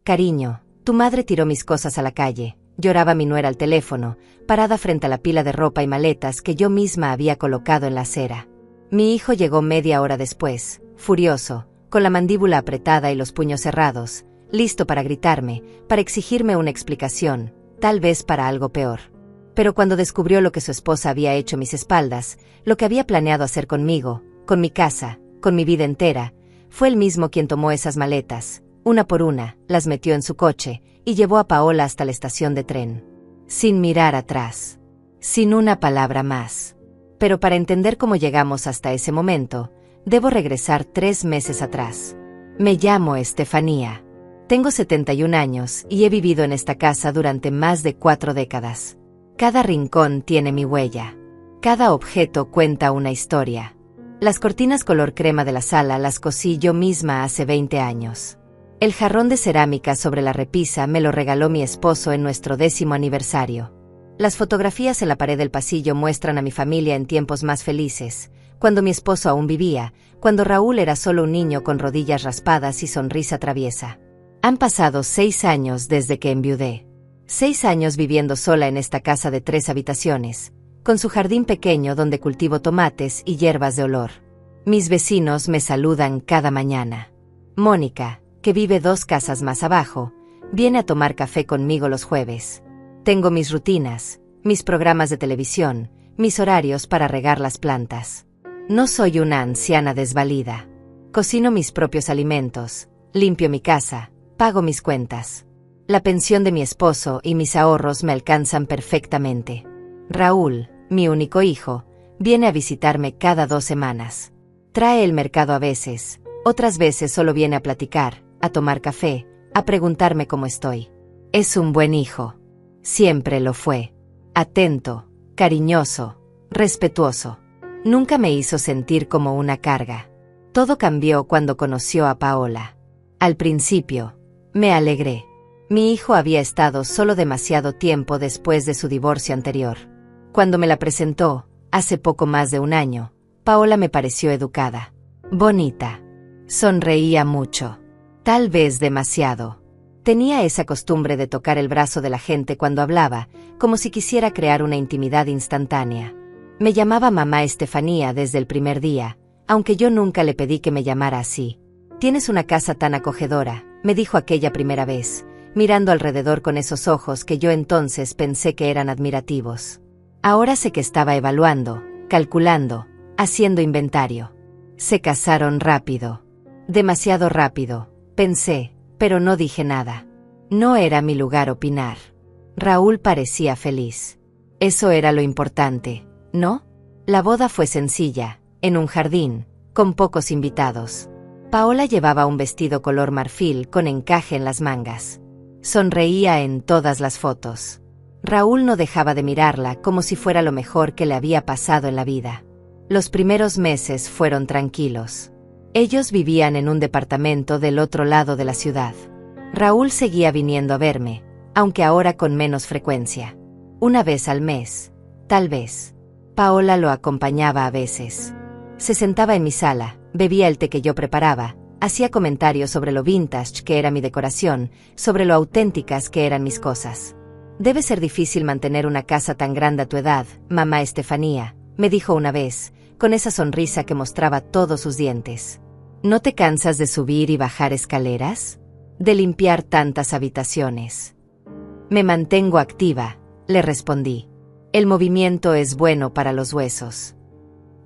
Cariño, tu madre tiró mis cosas a la calle. Lloraba mi nuera al teléfono, parada frente a la pila de ropa y maletas que yo misma había colocado en la acera. Mi hijo llegó media hora después, furioso, con la mandíbula apretada y los puños cerrados, listo para gritarme, para exigirme una explicación, tal vez para algo peor. Pero cuando descubrió lo que su esposa había hecho a mis espaldas, lo que había planeado hacer conmigo, con mi casa, con mi vida entera, fue él mismo quien tomó esas maletas, una por una, las metió en su coche y llevó a Paola hasta la estación de tren. Sin mirar atrás. Sin una palabra más. Pero para entender cómo llegamos hasta ese momento, debo regresar 3 meses atrás. Me llamo Estefanía. Tengo 71 años y he vivido en esta casa durante más de 4 décadas. Cada rincón tiene mi huella. Cada objeto cuenta una historia. Las cortinas color crema de la sala las cosí yo misma hace 20 años. El jarrón de cerámica sobre la repisa me lo regaló mi esposo en nuestro 10º aniversario. Las fotografías en la pared del pasillo muestran a mi familia en tiempos más felices, cuando mi esposo aún vivía, cuando Raúl era solo un niño con rodillas raspadas y sonrisa traviesa. Han pasado 6 años desde que enviudé. 6 años viviendo sola en esta casa de 3 habitaciones, con su jardín pequeño donde cultivo tomates y hierbas de olor. Mis vecinos me saludan cada mañana. Mónica, que vive 2 casas más abajo, viene a tomar café conmigo los jueves. Tengo mis rutinas, mis programas de televisión, mis horarios para regar las plantas. No soy una anciana desvalida. Cocino mis propios alimentos, limpio mi casa, pago mis cuentas. La pensión de mi esposo y mis ahorros me alcanzan perfectamente. Raúl, mi único hijo, viene a visitarme cada 2 semanas. Trae el mercado a veces, otras veces solo viene a platicar, a tomar café, a preguntarme cómo estoy. Es un buen hijo. Siempre lo fue. Atento, cariñoso, respetuoso. Nunca me hizo sentir como una carga. Todo cambió cuando conoció a Paola. Al principio, me alegré. Mi hijo había estado solo demasiado tiempo después de su divorcio anterior. Cuando me la presentó, hace poco más de un año, Paola me pareció educada, bonita. Sonreía mucho. Tal vez demasiado. Tenía esa costumbre de tocar el brazo de la gente cuando hablaba, como si quisiera crear una intimidad instantánea. Me llamaba mamá Estefanía desde el primer día, aunque yo nunca le pedí que me llamara así. Tienes una casa tan acogedora, me dijo aquella primera vez, mirando alrededor con esos ojos que yo entonces pensé que eran admirativos. Ahora sé que estaba evaluando, calculando, haciendo inventario. Se casaron rápido. Demasiado rápido, pensé, pero no dije nada. No era mi lugar opinar. Raúl parecía feliz. Eso era lo importante, ¿no? La boda fue sencilla, en un jardín, con pocos invitados. Paola llevaba un vestido color marfil con encaje en las mangas. Sonreía en todas las fotos. Raúl no dejaba de mirarla como si fuera lo mejor que le había pasado en la vida. Los primeros meses fueron tranquilos. Ellos vivían en un departamento del otro lado de la ciudad. Raúl seguía viniendo a verme, aunque ahora con menos frecuencia. Una vez al mes, tal vez. Paola lo acompañaba a veces. Se sentaba en mi sala, bebía el té que yo preparaba, hacía comentarios sobre lo vintage que era mi decoración, sobre lo auténticas que eran mis cosas. Debe ser difícil mantener una casa tan grande a tu edad, mamá Estefanía, me dijo una vez, con esa sonrisa que mostraba todos sus dientes. ¿No te cansas de subir y bajar escaleras? ¿De limpiar tantas habitaciones? Me mantengo activa, le respondí. El movimiento es bueno para los huesos.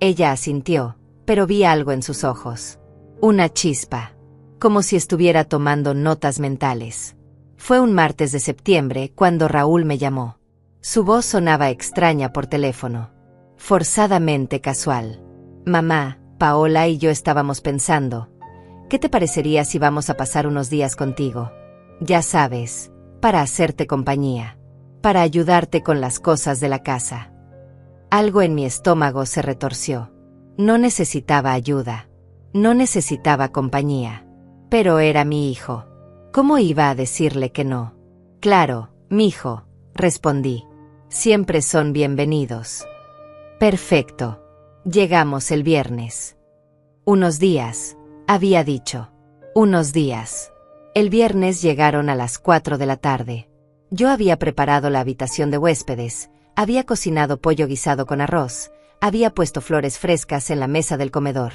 Ella asintió, pero vi algo en sus ojos. Una chispa. Como si estuviera tomando notas mentales. Fue un martes de septiembre cuando Raúl me llamó. Su voz sonaba extraña por teléfono. Forzadamente casual. Mamá, Paola y yo estábamos pensando, ¿qué te parecería si vamos a pasar unos días contigo? Ya sabes, para hacerte compañía, para ayudarte con las cosas de la casa. Algo en mi estómago se retorció. No necesitaba ayuda, no necesitaba compañía, pero era mi hijo. ¿Cómo iba a decirle que no? Claro, mijo, respondí. Siempre son bienvenidos. Perfecto. Llegamos el viernes. Unos días, había dicho. Unos días. El viernes llegaron a las 4 de la tarde. Yo había preparado la habitación de huéspedes, había cocinado pollo guisado con arroz, había puesto flores frescas en la mesa del comedor.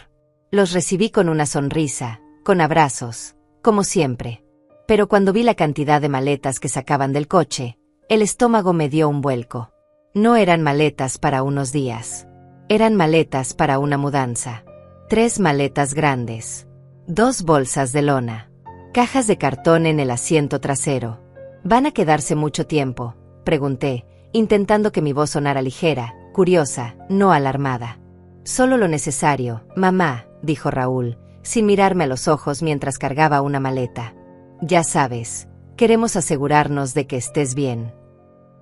Los recibí con una sonrisa, con abrazos, como siempre. Pero cuando vi la cantidad de maletas que sacaban del coche, el estómago me dio un vuelco. No eran maletas para unos días. Eran maletas para una mudanza. 3 maletas grandes. 2 bolsas de lona. Cajas de cartón en el asiento trasero. ¿Van a quedarse mucho tiempo?, pregunté, intentando que mi voz sonara ligera, curiosa, no alarmada. Solo lo necesario, mamá, dijo Raúl, sin mirarme a los ojos mientras cargaba una maleta. Ya sabes, queremos asegurarnos de que estés bien.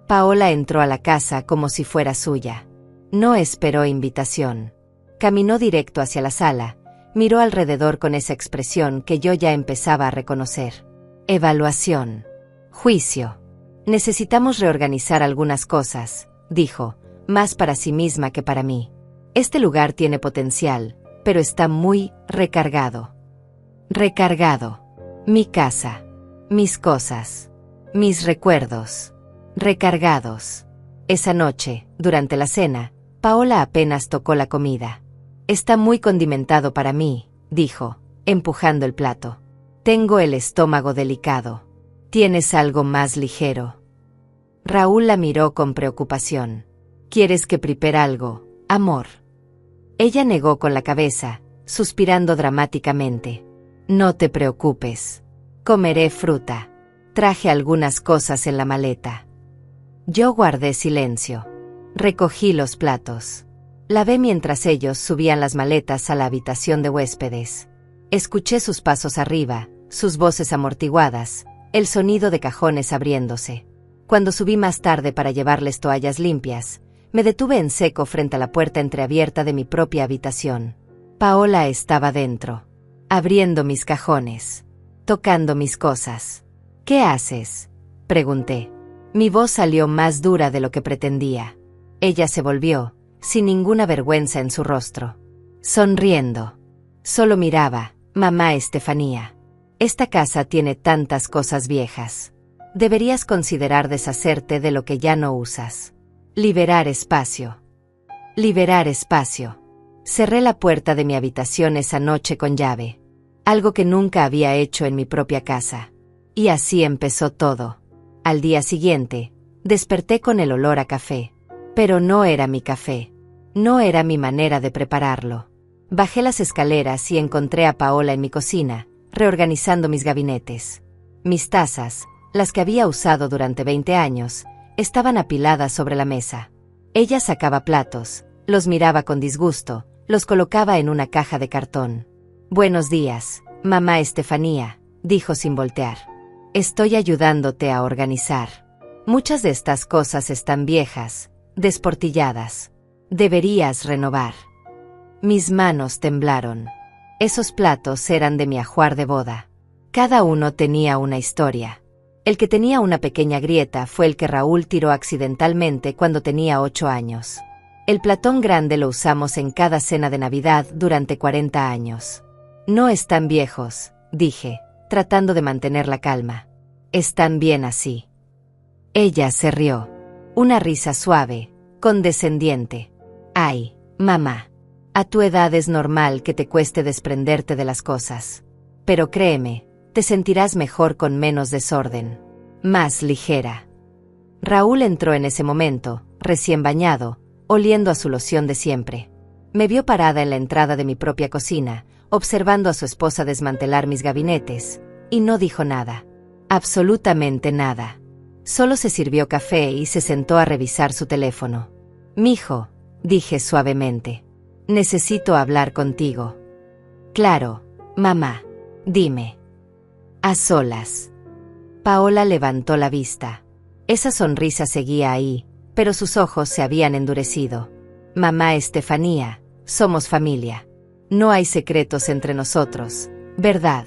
Paola entró a la casa como si fuera suya. No esperó invitación. Caminó directo hacia la sala, miró alrededor con esa expresión que yo ya empezaba a reconocer. Evaluación. Juicio. Necesitamos reorganizar algunas cosas, dijo, más para sí misma que para mí. Este lugar tiene potencial, pero está muy recargado. Recargado. Mi casa. Mis cosas. Mis recuerdos. Recargados. Esa noche, durante la cena, Paola apenas tocó la comida. Está muy condimentado para mí, dijo, empujando el plato. Tengo el estómago delicado. ¿Tienes algo más ligero? Raúl la miró con preocupación. ¿Quieres que prepare algo, amor? Ella negó con la cabeza, suspirando dramáticamente. No te preocupes. Comeré fruta. Traje algunas cosas en la maleta. Yo guardé silencio. Recogí los platos. Lavé mientras ellos subían las maletas a la habitación de huéspedes. Escuché sus pasos arriba, sus voces amortiguadas, el sonido de cajones abriéndose. Cuando subí más tarde para llevarles toallas limpias, me detuve en seco frente a la puerta entreabierta de mi propia habitación. Paola estaba dentro, abriendo mis cajones, tocando mis cosas. ¿Qué haces?, pregunté. Mi voz salió más dura de lo que pretendía. Ella se volvió, sin ninguna vergüenza en su rostro. Sonriendo. Solo miraba, mamá Estefanía. Esta casa tiene tantas cosas viejas. Deberías considerar deshacerte de lo que ya no usas. Liberar espacio. Liberar espacio. Cerré la puerta de mi habitación esa noche con llave. Algo que nunca había hecho en mi propia casa. Y así empezó todo. Al día siguiente, desperté con el olor a café. Pero no era mi café. No era mi manera de prepararlo. Bajé las escaleras y encontré a Paola en mi cocina, reorganizando mis gabinetes. Mis tazas, las que había usado durante 20 años, estaban apiladas sobre la mesa. Ella sacaba platos, los miraba con disgusto, los colocaba en una caja de cartón. Buenos días, mamá Estefanía, dijo sin voltear. Estoy ayudándote a organizar. Muchas de estas cosas están viejas, desportilladas. Deberías renovar. Mis manos temblaron. Esos platos eran de mi ajuar de boda. Cada uno tenía una historia. El que tenía una pequeña grieta fue el que Raúl tiró accidentalmente cuando tenía 8 años. El platón grande lo usamos en cada cena de Navidad durante 40 años. No están viejos, dije, tratando de mantener la calma. Están bien así. Ella se rió. Una risa suave, condescendiente. Ay, mamá. A tu edad es normal que te cueste desprenderte de las cosas. Pero créeme, te sentirás mejor con menos desorden. Más ligera. Raúl entró en ese momento, recién bañado, oliendo a su loción de siempre. Me vio parada en la entrada de mi propia cocina, observando a su esposa desmantelar mis gabinetes, y no dijo nada. Absolutamente nada. Solo se sirvió café y se sentó a revisar su teléfono. Mijo, dije suavemente. Necesito hablar contigo. Claro, mamá. Dime. A solas. Paola levantó la vista. Esa sonrisa seguía ahí, pero sus ojos se habían endurecido. Mamá Estefanía, somos familia. No hay secretos entre nosotros, ¿verdad?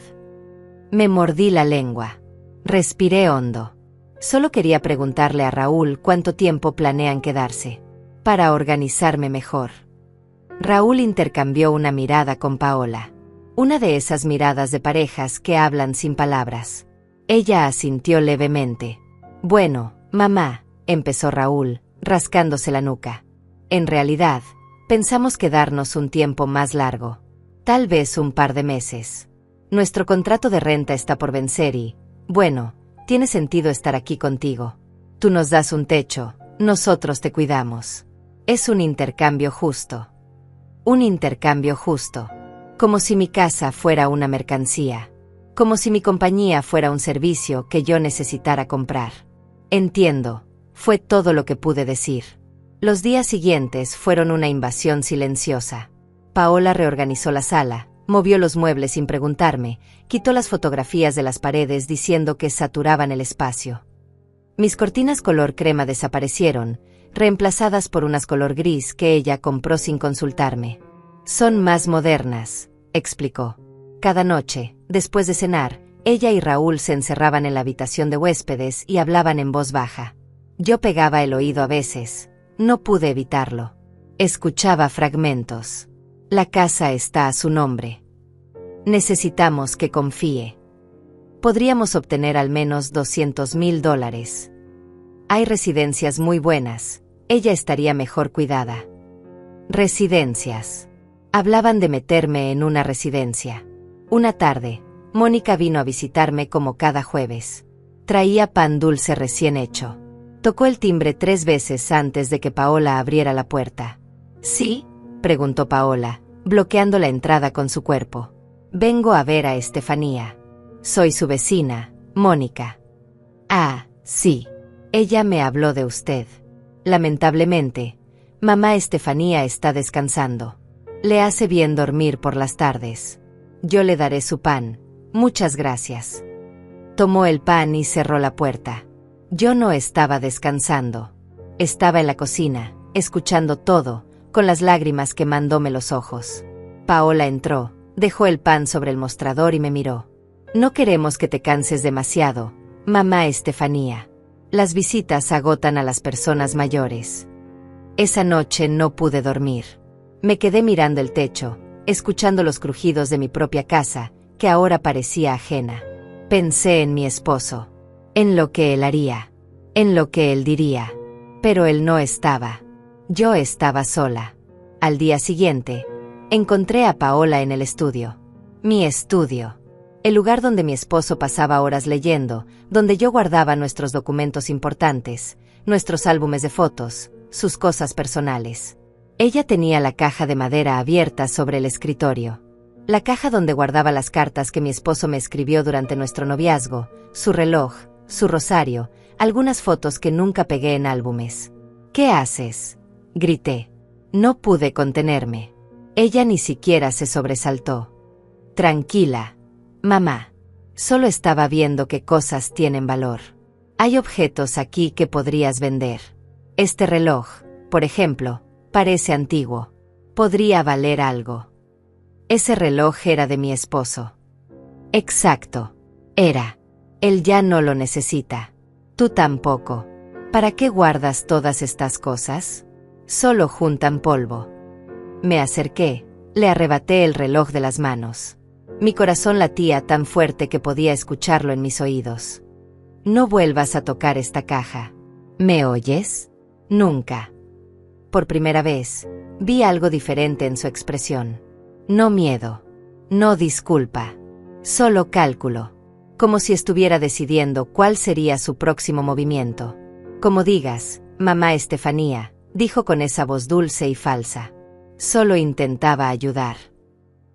Me mordí la lengua. Respiré hondo. Solo quería preguntarle a Raúl cuánto tiempo planean quedarse, para organizarme mejor. Raúl intercambió una mirada con Paola. Una de esas miradas de parejas que hablan sin palabras. Ella asintió levemente. Bueno, mamá, empezó Raúl, rascándose la nuca. En realidad, pensamos quedarnos un tiempo más largo. Tal vez un par de meses. Nuestro contrato de renta está por vencer y, bueno, tiene sentido estar aquí contigo. Tú nos das un techo, nosotros te cuidamos. Es un intercambio justo. Un intercambio justo. Como si mi casa fuera una mercancía. Como si mi compañía fuera un servicio que yo necesitara comprar. Entiendo, fue todo lo que pude decir. Los días siguientes fueron una invasión silenciosa. Paola reorganizó la sala, movió los muebles sin preguntarme, quitó las fotografías de las paredes diciendo que saturaban el espacio. Mis cortinas color crema desaparecieron, reemplazadas por unas color gris que ella compró sin consultarme. Son más modernas, explicó. Cada noche, después de cenar, ella y Raúl se encerraban en la habitación de huéspedes y hablaban en voz baja. Yo pegaba el oído a veces. No pude evitarlo. Escuchaba fragmentos. La casa está a su nombre. Necesitamos que confíe. Podríamos obtener al menos $200,000. Hay residencias muy buenas. Ella estaría mejor cuidada. Residencias. Hablaban de meterme en una residencia. Una tarde, Mónica vino a visitarme como cada jueves. Traía pan dulce recién hecho. Tocó el timbre 3 veces antes de que Paola abriera la puerta. ¿Sí?, preguntó Paola, bloqueando la entrada con su cuerpo. Vengo a ver a Estefanía. Soy su vecina, Mónica. Ah, sí. Ella me habló de usted. Lamentablemente, mamá Estefanía está descansando. Le hace bien dormir por las tardes. Yo le daré su pan. Muchas gracias. Tomó el pan y cerró la puerta. Yo no estaba descansando. Estaba en la cocina, escuchando todo, con las lágrimas quemándome los ojos. Paola entró, dejó el pan sobre el mostrador y me miró. No queremos que te canses demasiado, mamá Estefanía. Las visitas agotan a las personas mayores. Esa noche no pude dormir. Me quedé mirando el techo, escuchando los crujidos de mi propia casa, que ahora parecía ajena. Pensé en mi esposo, en lo que él haría, en lo que él diría. Pero él no estaba. Yo estaba sola. Al día siguiente, encontré a Paola en el estudio. Mi estudio. El lugar donde mi esposo pasaba horas leyendo, donde yo guardaba nuestros documentos importantes, nuestros álbumes de fotos, sus cosas personales. Ella tenía la caja de madera abierta sobre el escritorio. La caja donde guardaba las cartas que mi esposo me escribió durante nuestro noviazgo, su reloj, su rosario, algunas fotos que nunca pegué en álbumes. ¿Qué haces?, grité. No pude contenerme. Ella ni siquiera se sobresaltó. Tranquila, mamá. Solo estaba viendo qué cosas tienen valor. Hay objetos aquí que podrías vender. Este reloj, por ejemplo, parece antiguo. Podría valer algo. Ese reloj era de mi esposo. Exacto. Era. Él ya no lo necesita. Tú tampoco. ¿Para qué guardas todas estas cosas? Solo juntan polvo. Me acerqué, le arrebaté el reloj de las manos. Mi corazón latía tan fuerte que podía escucharlo en mis oídos. No vuelvas a tocar esta caja. ¿Me oyes? Nunca. Por primera vez, vi algo diferente en su expresión. No miedo. No disculpa. Solo cálculo. Como si estuviera decidiendo cuál sería su próximo movimiento. Como digas, mamá Estefanía, dijo con esa voz dulce y falsa. Solo intentaba ayudar.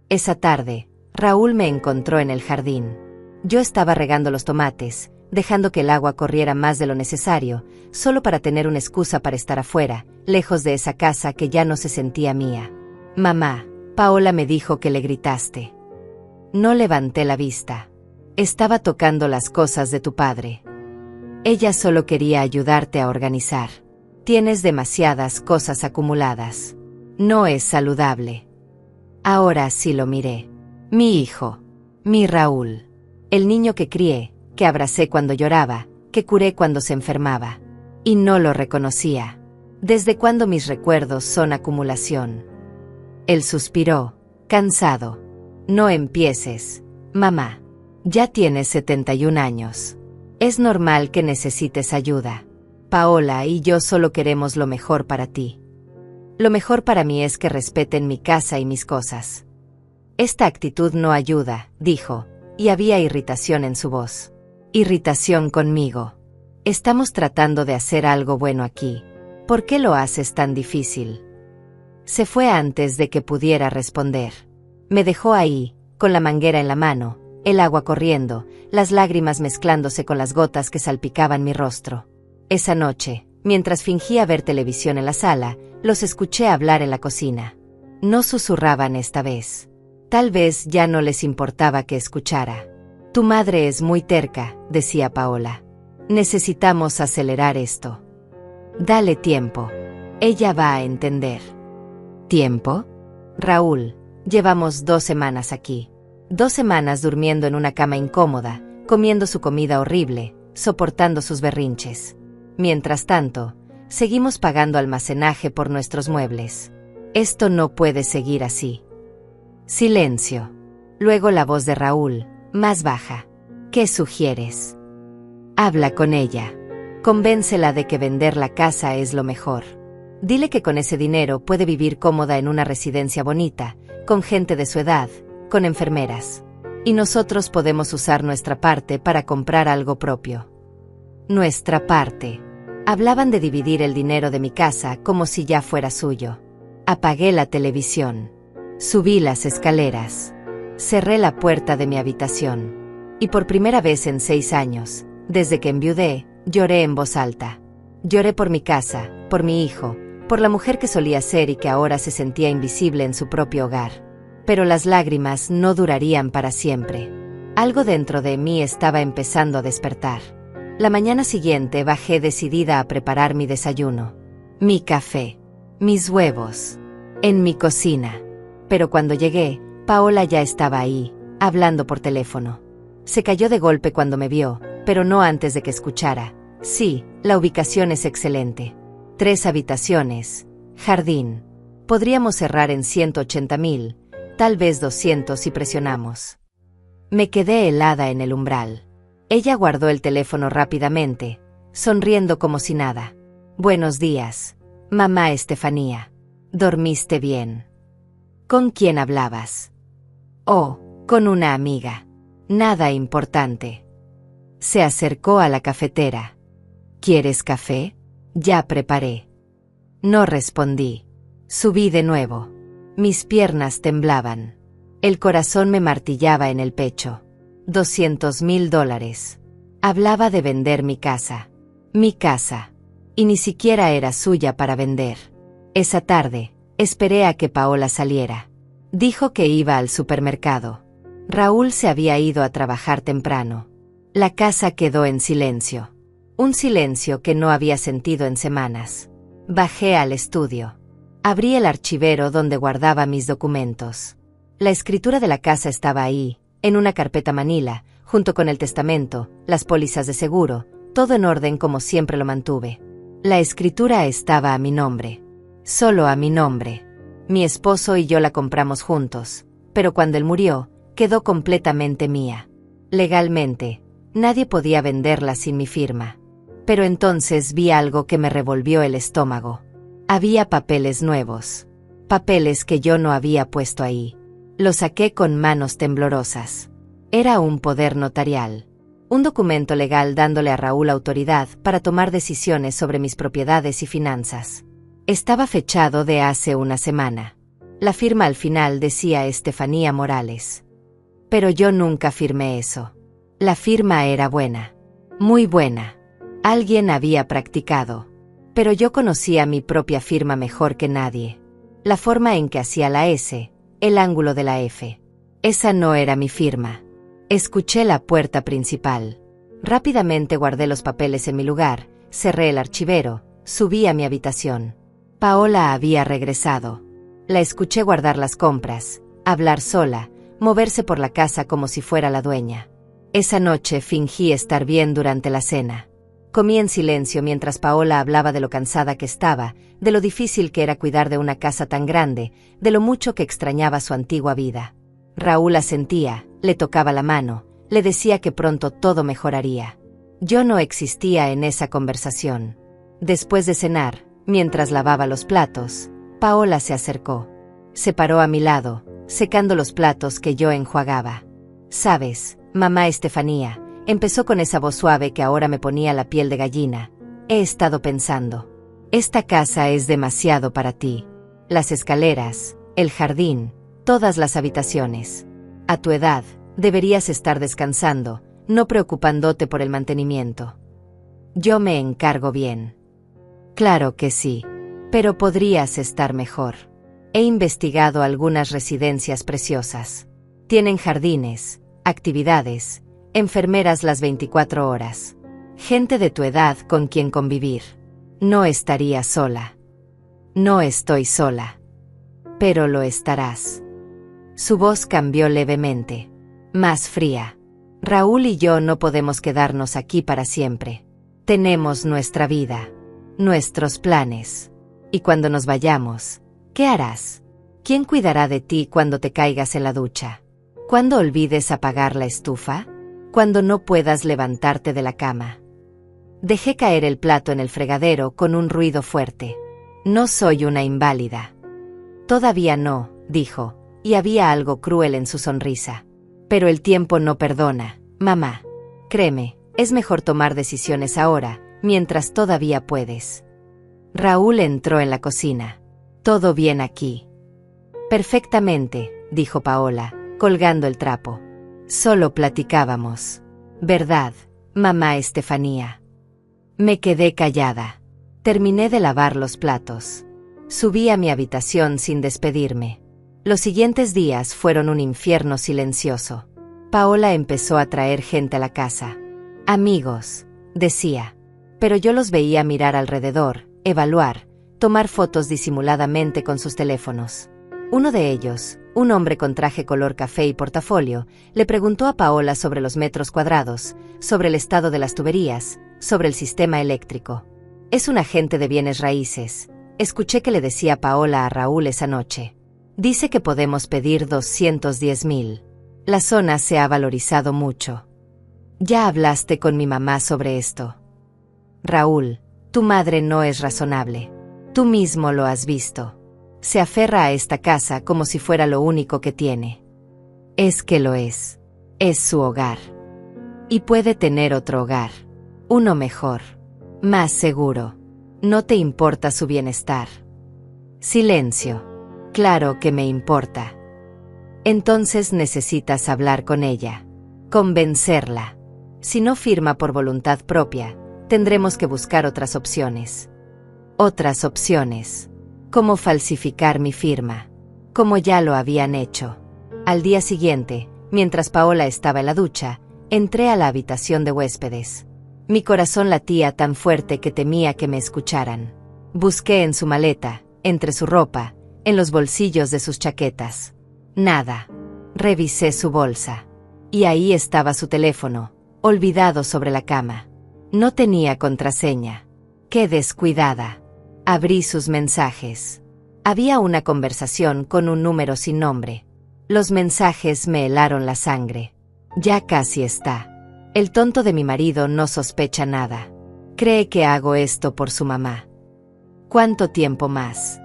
Esa tarde, Raúl me encontró en el jardín. Yo estaba regando los tomates, dejando que el agua corriera más de lo necesario, solo para tener una excusa para estar afuera, lejos de esa casa que ya no se sentía mía. Mamá, Paola me dijo que le gritaste. No levanté la vista. Estaba tocando las cosas de tu padre. Ella solo quería ayudarte a organizar. Tienes demasiadas cosas acumuladas. No es saludable. Ahora sí lo miré. Mi hijo. Mi Raúl. El niño que crié, que abracé cuando lloraba, que curé cuando se enfermaba. Y no lo reconocía. ¿Desde cuándo mis recuerdos son acumulación? Él suspiró, cansado. No empieces, mamá. Ya tienes 71 años. Es normal que necesites ayuda. Paola y yo solo queremos lo mejor para ti. Lo mejor para mí es que respeten mi casa y mis cosas. Esta actitud no ayuda, dijo, y había irritación en su voz. Irritación conmigo. Estamos tratando de hacer algo bueno aquí. ¿Por qué lo haces tan difícil? Se fue antes de que pudiera responder. Me dejó ahí, con la manguera en la mano, el agua corriendo, las lágrimas mezclándose con las gotas que salpicaban mi rostro. Esa noche, mientras fingía ver televisión en la sala, los escuché hablar en la cocina. No susurraban esta vez. Tal vez ya no les importaba que escuchara. Tu madre es muy terca, decía Paola. Necesitamos acelerar esto. Dale tiempo. Ella va a entender. ¿Tiempo? Raúl, llevamos 2 semanas aquí. 2 semanas durmiendo en una cama incómoda, comiendo su comida horrible, soportando sus berrinches. Mientras tanto, seguimos pagando almacenaje por nuestros muebles. Esto no puede seguir así. Silencio. Luego la voz de Raúl, más baja. ¿Qué sugieres? Habla con ella. Convéncela de que vender la casa es lo mejor. Dile que con ese dinero puede vivir cómoda en una residencia bonita, con gente de su edad, con enfermeras. Y nosotros podemos usar nuestra parte para comprar algo propio. Nuestra parte. Hablaban de dividir el dinero de mi casa como si ya fuera suyo. Apagué la televisión. Subí las escaleras. Cerré la puerta de mi habitación. Y por primera vez en 6 años, desde que enviudé, lloré en voz alta. Lloré por mi casa, por mi hijo, por la mujer que solía ser y que ahora se sentía invisible en su propio hogar. Pero las lágrimas no durarían para siempre. Algo dentro de mí estaba empezando a despertar. La mañana siguiente bajé decidida a preparar mi desayuno. Mi café. Mis huevos. En mi cocina. Pero cuando llegué, Paola ya estaba ahí, hablando por teléfono. Se cayó de golpe cuando me vio, pero no antes de que escuchara. Sí, la ubicación es excelente. 3 habitaciones, jardín. Podríamos cerrar en 180,000, tal vez 200 si presionamos. Me quedé helada en el umbral. Ella guardó el teléfono rápidamente, sonriendo como si nada. Buenos días, mamá Estefanía. ¿Dormiste bien? ¿Con quién hablabas? Oh, con una amiga. Nada importante. Se acercó a la cafetera. ¿Quieres café? Ya preparé. No respondí. Subí de nuevo. Mis piernas temblaban. El corazón me martillaba en el pecho. $200,000. Hablaba de vender mi casa. Mi casa. Y ni siquiera era suya para vender. Esa tarde, esperé a que Paola saliera. Dijo que iba al supermercado. Raúl se había ido a trabajar temprano. La casa quedó en silencio. Un silencio que no había sentido en semanas. Bajé al estudio. Abrí el archivero donde guardaba mis documentos. La escritura de la casa estaba ahí, en una carpeta manila, junto con el testamento, las pólizas de seguro, todo en orden como siempre lo mantuve. La escritura estaba a mi nombre. Solo a mi nombre. Mi esposo y yo la compramos juntos, pero cuando él murió, quedó completamente mía. Legalmente, nadie podía venderla sin mi firma. Pero entonces vi algo que me revolvió el estómago. Había papeles nuevos. Papeles que yo no había puesto ahí. Los saqué con manos temblorosas. Era un poder notarial. Un documento legal dándole a Raúl autoridad para tomar decisiones sobre mis propiedades y finanzas. Estaba fechado de hace una semana. La firma al final decía Estefanía Morales. Pero yo nunca firmé eso. La firma era buena. Muy buena. Alguien había practicado. Pero yo conocía mi propia firma mejor que nadie. La forma en que hacía la S, el ángulo de la F. Esa no era mi firma. Escuché la puerta principal. Rápidamente guardé los papeles en mi lugar, cerré el archivero, subí a mi habitación. Paola había regresado. La escuché guardar las compras, hablar sola, moverse por la casa como si fuera la dueña. Esa noche fingí estar bien durante la cena. Comí en silencio mientras Paola hablaba de lo cansada que estaba, de lo difícil que era cuidar de una casa tan grande, de lo mucho que extrañaba su antigua vida. Raúl asentía, le tocaba la mano, le decía que pronto todo mejoraría. Yo no existía en esa conversación. Después de cenar, mientras lavaba los platos, Paola se acercó. Se paró a mi lado, secando los platos que yo enjuagaba. «Sabes, mamá Estefanía», empezó con esa voz suave que ahora me ponía la piel de gallina. «He estado pensando. Esta casa es demasiado para ti. Las escaleras, el jardín, todas las habitaciones. A tu edad, deberías estar descansando, no preocupándote por el mantenimiento. Yo me encargo bien». «Claro que sí, pero podrías estar mejor. He investigado algunas residencias preciosas. Tienen jardines, actividades, enfermeras las 24 horas. Gente de tu edad con quien convivir. No estaría sola». «No estoy sola. Pero lo estarás». Su voz cambió levemente, más fría. «Raúl y yo no podemos quedarnos aquí para siempre. Tenemos nuestra vida, nuestros planes. Y cuando nos vayamos, ¿qué harás? ¿Quién cuidará de ti cuando te caigas en la ducha? ¿Cuándo olvides apagar la estufa? ¿Cuándo no puedas levantarte de la cama?». Dejé caer el plato en el fregadero con un ruido fuerte. «No soy una inválida». «Todavía no», dijo, y había algo cruel en su sonrisa. «Pero el tiempo no perdona, mamá. Créeme, es mejor tomar decisiones ahora, mientras todavía puedes». Raúl entró en la cocina. «¿Todo bien aquí?». «Perfectamente», dijo Paola, colgando el trapo. «Solo platicábamos. ¿Verdad, mamá Estefanía?». Me quedé callada. Terminé de lavar los platos. Subí a mi habitación sin despedirme. Los siguientes días fueron un infierno silencioso. Paola empezó a traer gente a la casa. «Amigos», decía. Pero yo los veía mirar alrededor, evaluar, tomar fotos disimuladamente con sus teléfonos. Uno de ellos, un hombre con traje color café y portafolio, le preguntó a Paola sobre los metros cuadrados, sobre el estado de las tuberías, sobre el sistema eléctrico. «Es un agente de bienes raíces», escuché que le decía Paola a Raúl esa noche. «Dice que podemos pedir 210.000. La zona se ha valorizado mucho». «¿Ya hablaste con mi mamá sobre esto?». «Raúl, tu madre no es razonable. Tú mismo lo has visto. Se aferra a esta casa como si fuera lo único que tiene». «Es que lo es. Es su hogar. Y puede tener otro hogar. Uno mejor. Más seguro. No te importa su bienestar». Silencio. «Claro que me importa». «Entonces necesitas hablar con ella. Convencerla. Si no firma por voluntad propia, tendremos que buscar otras opciones». «Otras opciones. ¿Cómo falsificar mi firma? Como ya lo habían hecho». Al día siguiente, mientras Paola estaba en la ducha, entré a la habitación de huéspedes. Mi corazón latía tan fuerte que temía que me escucharan. Busqué en su maleta, entre su ropa, en los bolsillos de sus chaquetas. Nada. Revisé su bolsa. Y ahí estaba su teléfono, olvidado sobre la cama. No tenía contraseña. ¡Qué descuidada! Abrí sus mensajes. Había una conversación con un número sin nombre. Los mensajes me helaron la sangre. «Ya casi está. El tonto de mi marido no sospecha nada. Cree que hago esto por su mamá. ¿Cuánto tiempo más?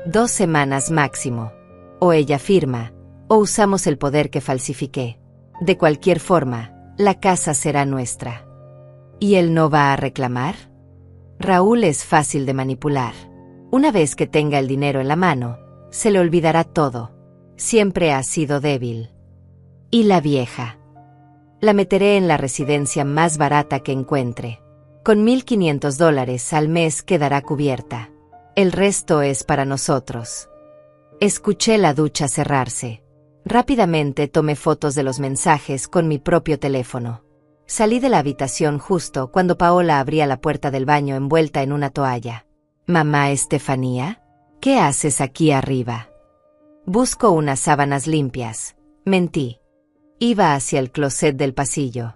2 semanas máximo. O ella firma, o usamos el poder que falsifiqué. De cualquier forma, la casa será nuestra». ¿Y él no va a reclamar? Raúl es fácil de manipular. Una vez que tenga el dinero en la mano, se le olvidará todo. Siempre ha sido débil. ¿Y la vieja? La meteré en la residencia más barata que encuentre. Con $1,500 al mes quedará cubierta. El resto es para nosotros. Escuché la ducha cerrarse. Rápidamente tomé fotos de los mensajes con mi propio teléfono. Salí de la habitación justo cuando Paola abría la puerta del baño envuelta en una toalla. «Mamá Estefanía, ¿qué haces aquí arriba?». «Busco unas sábanas limpias», mentí. Iba hacia el closet del pasillo.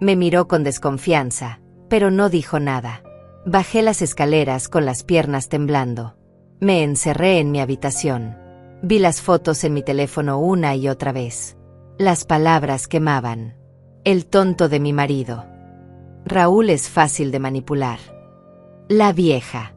Me miró con desconfianza, pero no dijo nada. Bajé las escaleras con las piernas temblando. Me encerré en mi habitación. Vi las fotos en mi teléfono una y otra vez. Las palabras quemaban. El tonto de mi marido. Raúl es fácil de manipular. La vieja.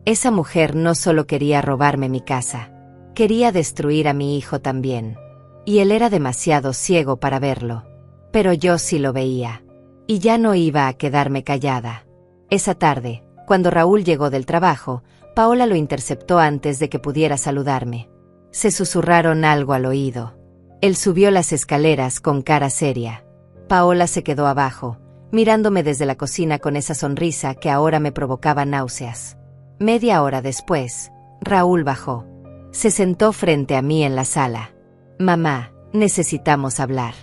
Esa mujer no solo quería robarme mi casa, quería destruir a mi hijo también. Y él era demasiado ciego para verlo. Pero yo sí lo veía. Y ya no iba a quedarme callada. Esa tarde, cuando Raúl llegó del trabajo, Paola lo interceptó antes de que pudiera saludarme. Se susurraron algo al oído. Él subió las escaleras con cara seria. Paola se quedó abajo, mirándome desde la cocina con esa sonrisa que ahora me provocaba náuseas. Media hora después, Raúl bajó. Se sentó frente a mí en la sala. Mamá, necesitamos hablar.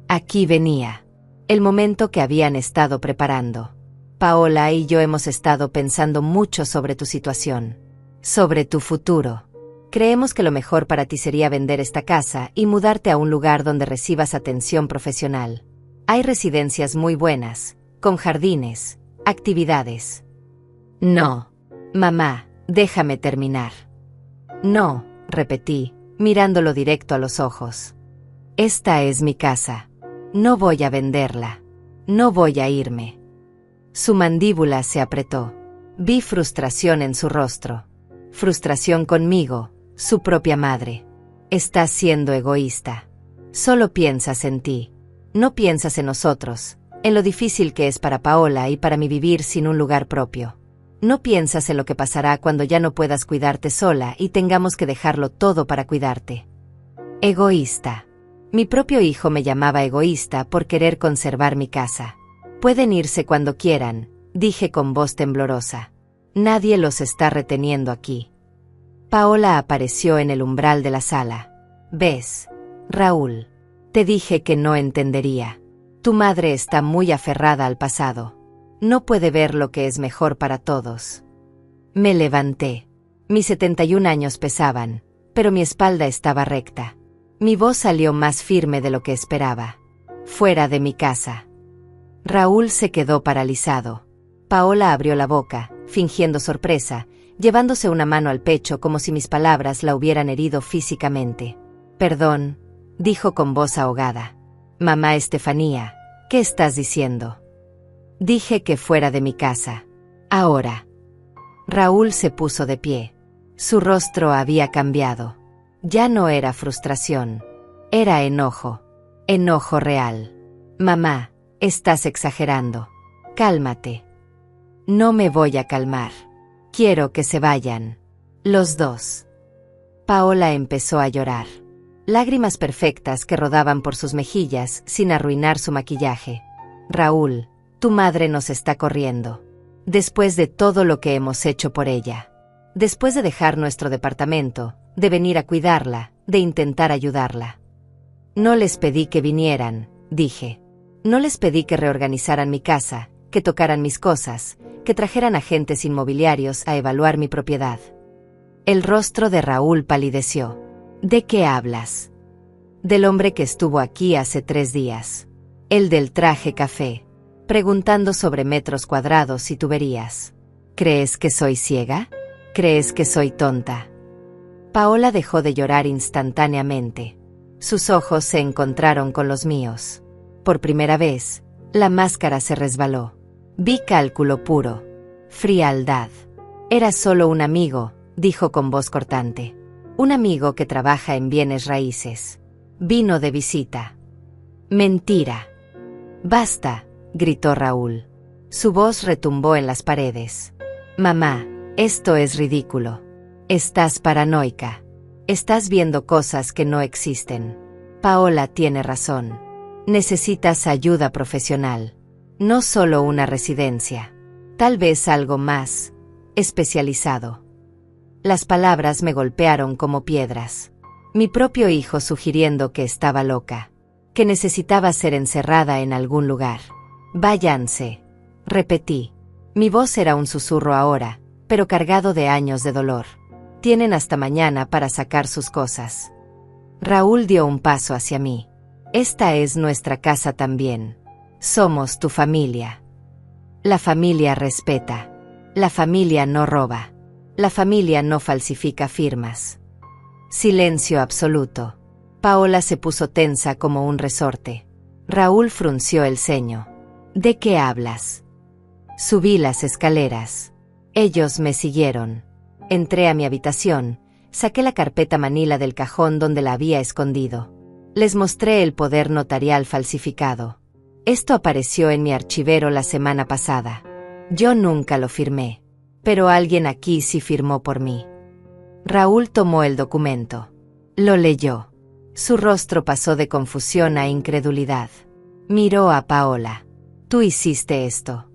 Aquí venía. El momento que habían estado preparando. Paola y yo hemos estado pensando mucho sobre tu situación. Sobre tu futuro. Creemos que lo mejor para ti sería vender esta casa y mudarte a un lugar donde recibas atención profesional. Hay residencias muy buenas, con jardines, actividades. No. Mamá, déjame terminar. No, repetí, mirándolo directo a los ojos. Esta es mi casa. No voy a venderla. No voy a irme. Su mandíbula se apretó. Vi frustración en su rostro. Frustración conmigo, su propia madre. Estás siendo egoísta. Solo piensas en ti. No piensas en nosotros, en lo difícil que es para Paola y para mí vivir sin un lugar propio. No piensas en lo que pasará cuando ya no puedas cuidarte sola y tengamos que dejarlo todo para cuidarte. Egoísta. Mi propio hijo me llamaba egoísta por querer conservar mi casa. Pueden irse cuando quieran, dije con voz temblorosa. Nadie los está reteniendo aquí. Paola apareció en el umbral de la sala. ¿Ves, Raúl? Te dije que no entendería. Tu madre está muy aferrada al pasado. No puede ver lo que es mejor para todos. Me levanté. Mis 71 años pesaban, pero mi espalda estaba recta. Mi voz salió más firme de lo que esperaba. Fuera de mi casa. Raúl se quedó paralizado. Paola abrió la boca, fingiendo sorpresa, llevándose una mano al pecho como si mis palabras la hubieran herido físicamente. Perdón, dijo con voz ahogada. Mamá Estefanía, ¿qué estás diciendo? Dije que fuera de mi casa. Ahora. Raúl se puso de pie. Su rostro había cambiado. Ya no era frustración. Era enojo. Enojo real. Mamá, estás exagerando. Cálmate. No me voy a calmar. Quiero que se vayan. Los dos. Paola empezó a llorar. Lágrimas perfectas que rodaban por sus mejillas sin arruinar su maquillaje. Raúl, tu madre nos está corriendo. Después de todo lo que hemos hecho por ella. Después de dejar nuestro departamento, de venir a cuidarla, de intentar ayudarla. No les pedí que vinieran, dije. No les pedí que reorganizaran mi casa, que tocaran mis cosas, que trajeran agentes inmobiliarios a evaluar mi propiedad. El rostro de Raúl palideció. ¿De qué hablas? Del hombre que estuvo aquí hace 3 días. El del traje café. Preguntando sobre metros cuadrados y tuberías. ¿Crees que soy ciega? ¿Crees que soy tonta? Paola dejó de llorar instantáneamente. Sus ojos se encontraron con los míos. Por primera vez, la máscara se resbaló. Vi cálculo puro. Frialdad. Era solo un amigo, dijo con voz cortante. Un amigo que trabaja en bienes raíces. Vino de visita. Mentira. Basta, gritó Raúl. Su voz retumbó en las paredes. Mamá, esto es ridículo. Estás paranoica. Estás viendo cosas que no existen. Paola tiene razón. Necesitas ayuda profesional. No solo una residencia. Tal vez algo más especializado. Las palabras me golpearon como piedras. Mi propio hijo sugiriendo que estaba loca. Que necesitaba ser encerrada en algún lugar. Váyanse. Repetí. Mi voz era un susurro ahora, pero cargado de años de dolor. Tienen hasta mañana para sacar sus cosas. Raúl dio un paso hacia mí. Esta es nuestra casa también. Somos tu familia. La familia respeta. La familia no roba. La familia no falsifica firmas. Silencio absoluto. Paola se puso tensa como un resorte. Raúl frunció el ceño. ¿De qué hablas? Subí las escaleras. Ellos me siguieron. Entré a mi habitación, saqué la carpeta manila del cajón donde la había escondido. Les mostré el poder notarial falsificado. Esto apareció en mi archivero la semana pasada. Yo nunca lo firmé, pero alguien aquí sí firmó por mí. Raúl tomó el documento. Lo leyó. Su rostro pasó de confusión a incredulidad. Miró a Paola. Tú hiciste esto.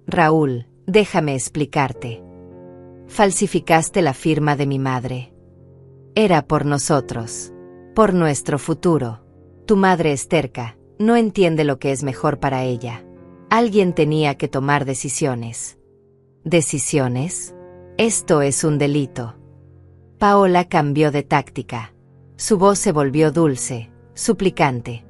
Raúl, déjame explicarte. Falsificaste la firma de mi madre. Era por nosotros. Por nuestro futuro. Tu madre es terca, no entiende lo que es mejor para ella. Alguien tenía que tomar decisiones. ¿Decisiones? Esto es un delito. Paola cambió de táctica. Su voz se volvió dulce, suplicante.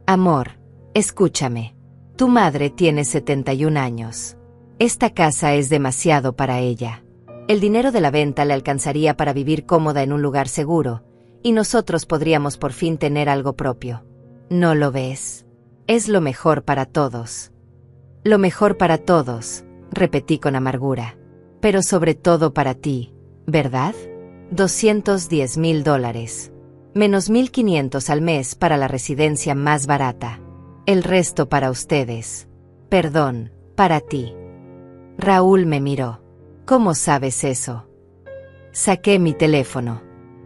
Amor, escúchame. Tu madre tiene 71 años. Esta casa es demasiado para ella. El dinero de la venta le alcanzaría para vivir cómoda en un lugar seguro, y nosotros podríamos por fin tener algo propio. ¿No lo ves? Es lo mejor para todos. Lo mejor para todos, repetí con amargura. Pero sobre todo para ti, ¿verdad? $210,000. Menos 1,500 al mes para la residencia más barata. El resto para ustedes. Perdón, para ti. Raúl me miró. ¿Cómo sabes eso? Saqué mi teléfono.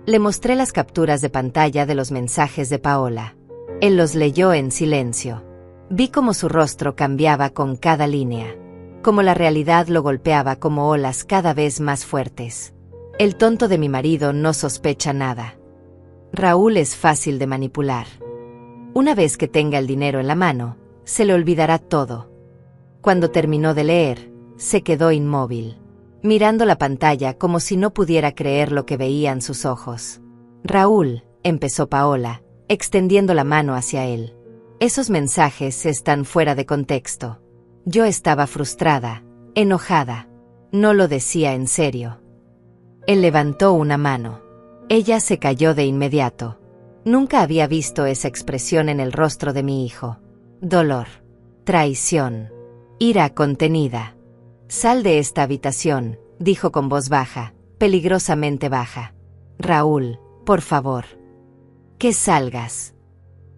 Le mostré las capturas de pantalla de los mensajes de Paola. Él los leyó en silencio. Vi cómo su rostro cambiaba con cada línea, cómo la realidad lo golpeaba como olas cada vez más fuertes. El tonto de mi marido no sospecha nada. Raúl es fácil de manipular. Una vez que tenga el dinero en la mano, se le olvidará todo. Cuando terminó de leer, se quedó inmóvil, mirando la pantalla como si no pudiera creer lo que veían sus ojos. Raúl, empezó Paola, extendiendo la mano hacia él. Esos mensajes están fuera de contexto. Yo estaba frustrada, enojada. No lo decía en serio. Él levantó una mano. Ella se cayó de inmediato. Nunca había visto esa expresión en el rostro de mi hijo. Dolor, traición, ira contenida. Sal de esta habitación, dijo con voz baja, peligrosamente baja. Raúl, por favor. Que salgas.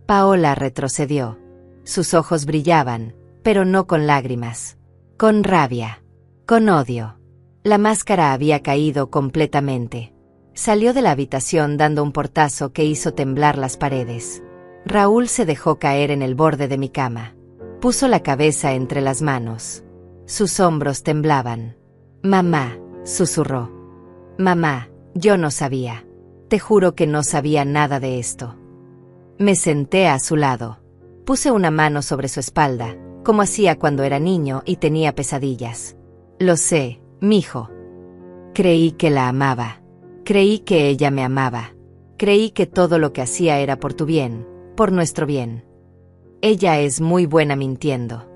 Paola retrocedió. Sus ojos brillaban, pero no con lágrimas. Con rabia. Con odio. La máscara había caído completamente. Salió de la habitación dando un portazo que hizo temblar las paredes. Raúl se dejó caer en el borde de mi cama. Puso la cabeza entre las manos. Sus hombros temblaban. Mamá, susurró. Mamá, yo no sabía. Te juro que no sabía nada de esto. Me senté a su lado. Puse una mano sobre su espalda, como hacía cuando era niño y tenía pesadillas. Lo sé, mijo. Creí que la amaba. Creí que ella me amaba. Creí que todo lo que hacía era por tu bien, por nuestro bien. Ella es muy buena mintiendo.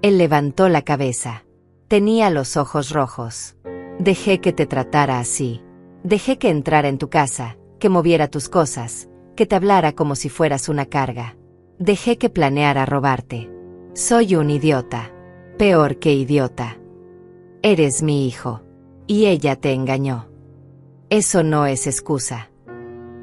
Él levantó la cabeza. Tenía los ojos rojos. Dejé que te tratara así. Dejé que entrara en tu casa, que moviera tus cosas, que te hablara como si fueras una carga. Dejé que planeara robarte. Soy un idiota. Peor que idiota. Eres mi hijo. Y ella te engañó. Eso no es excusa.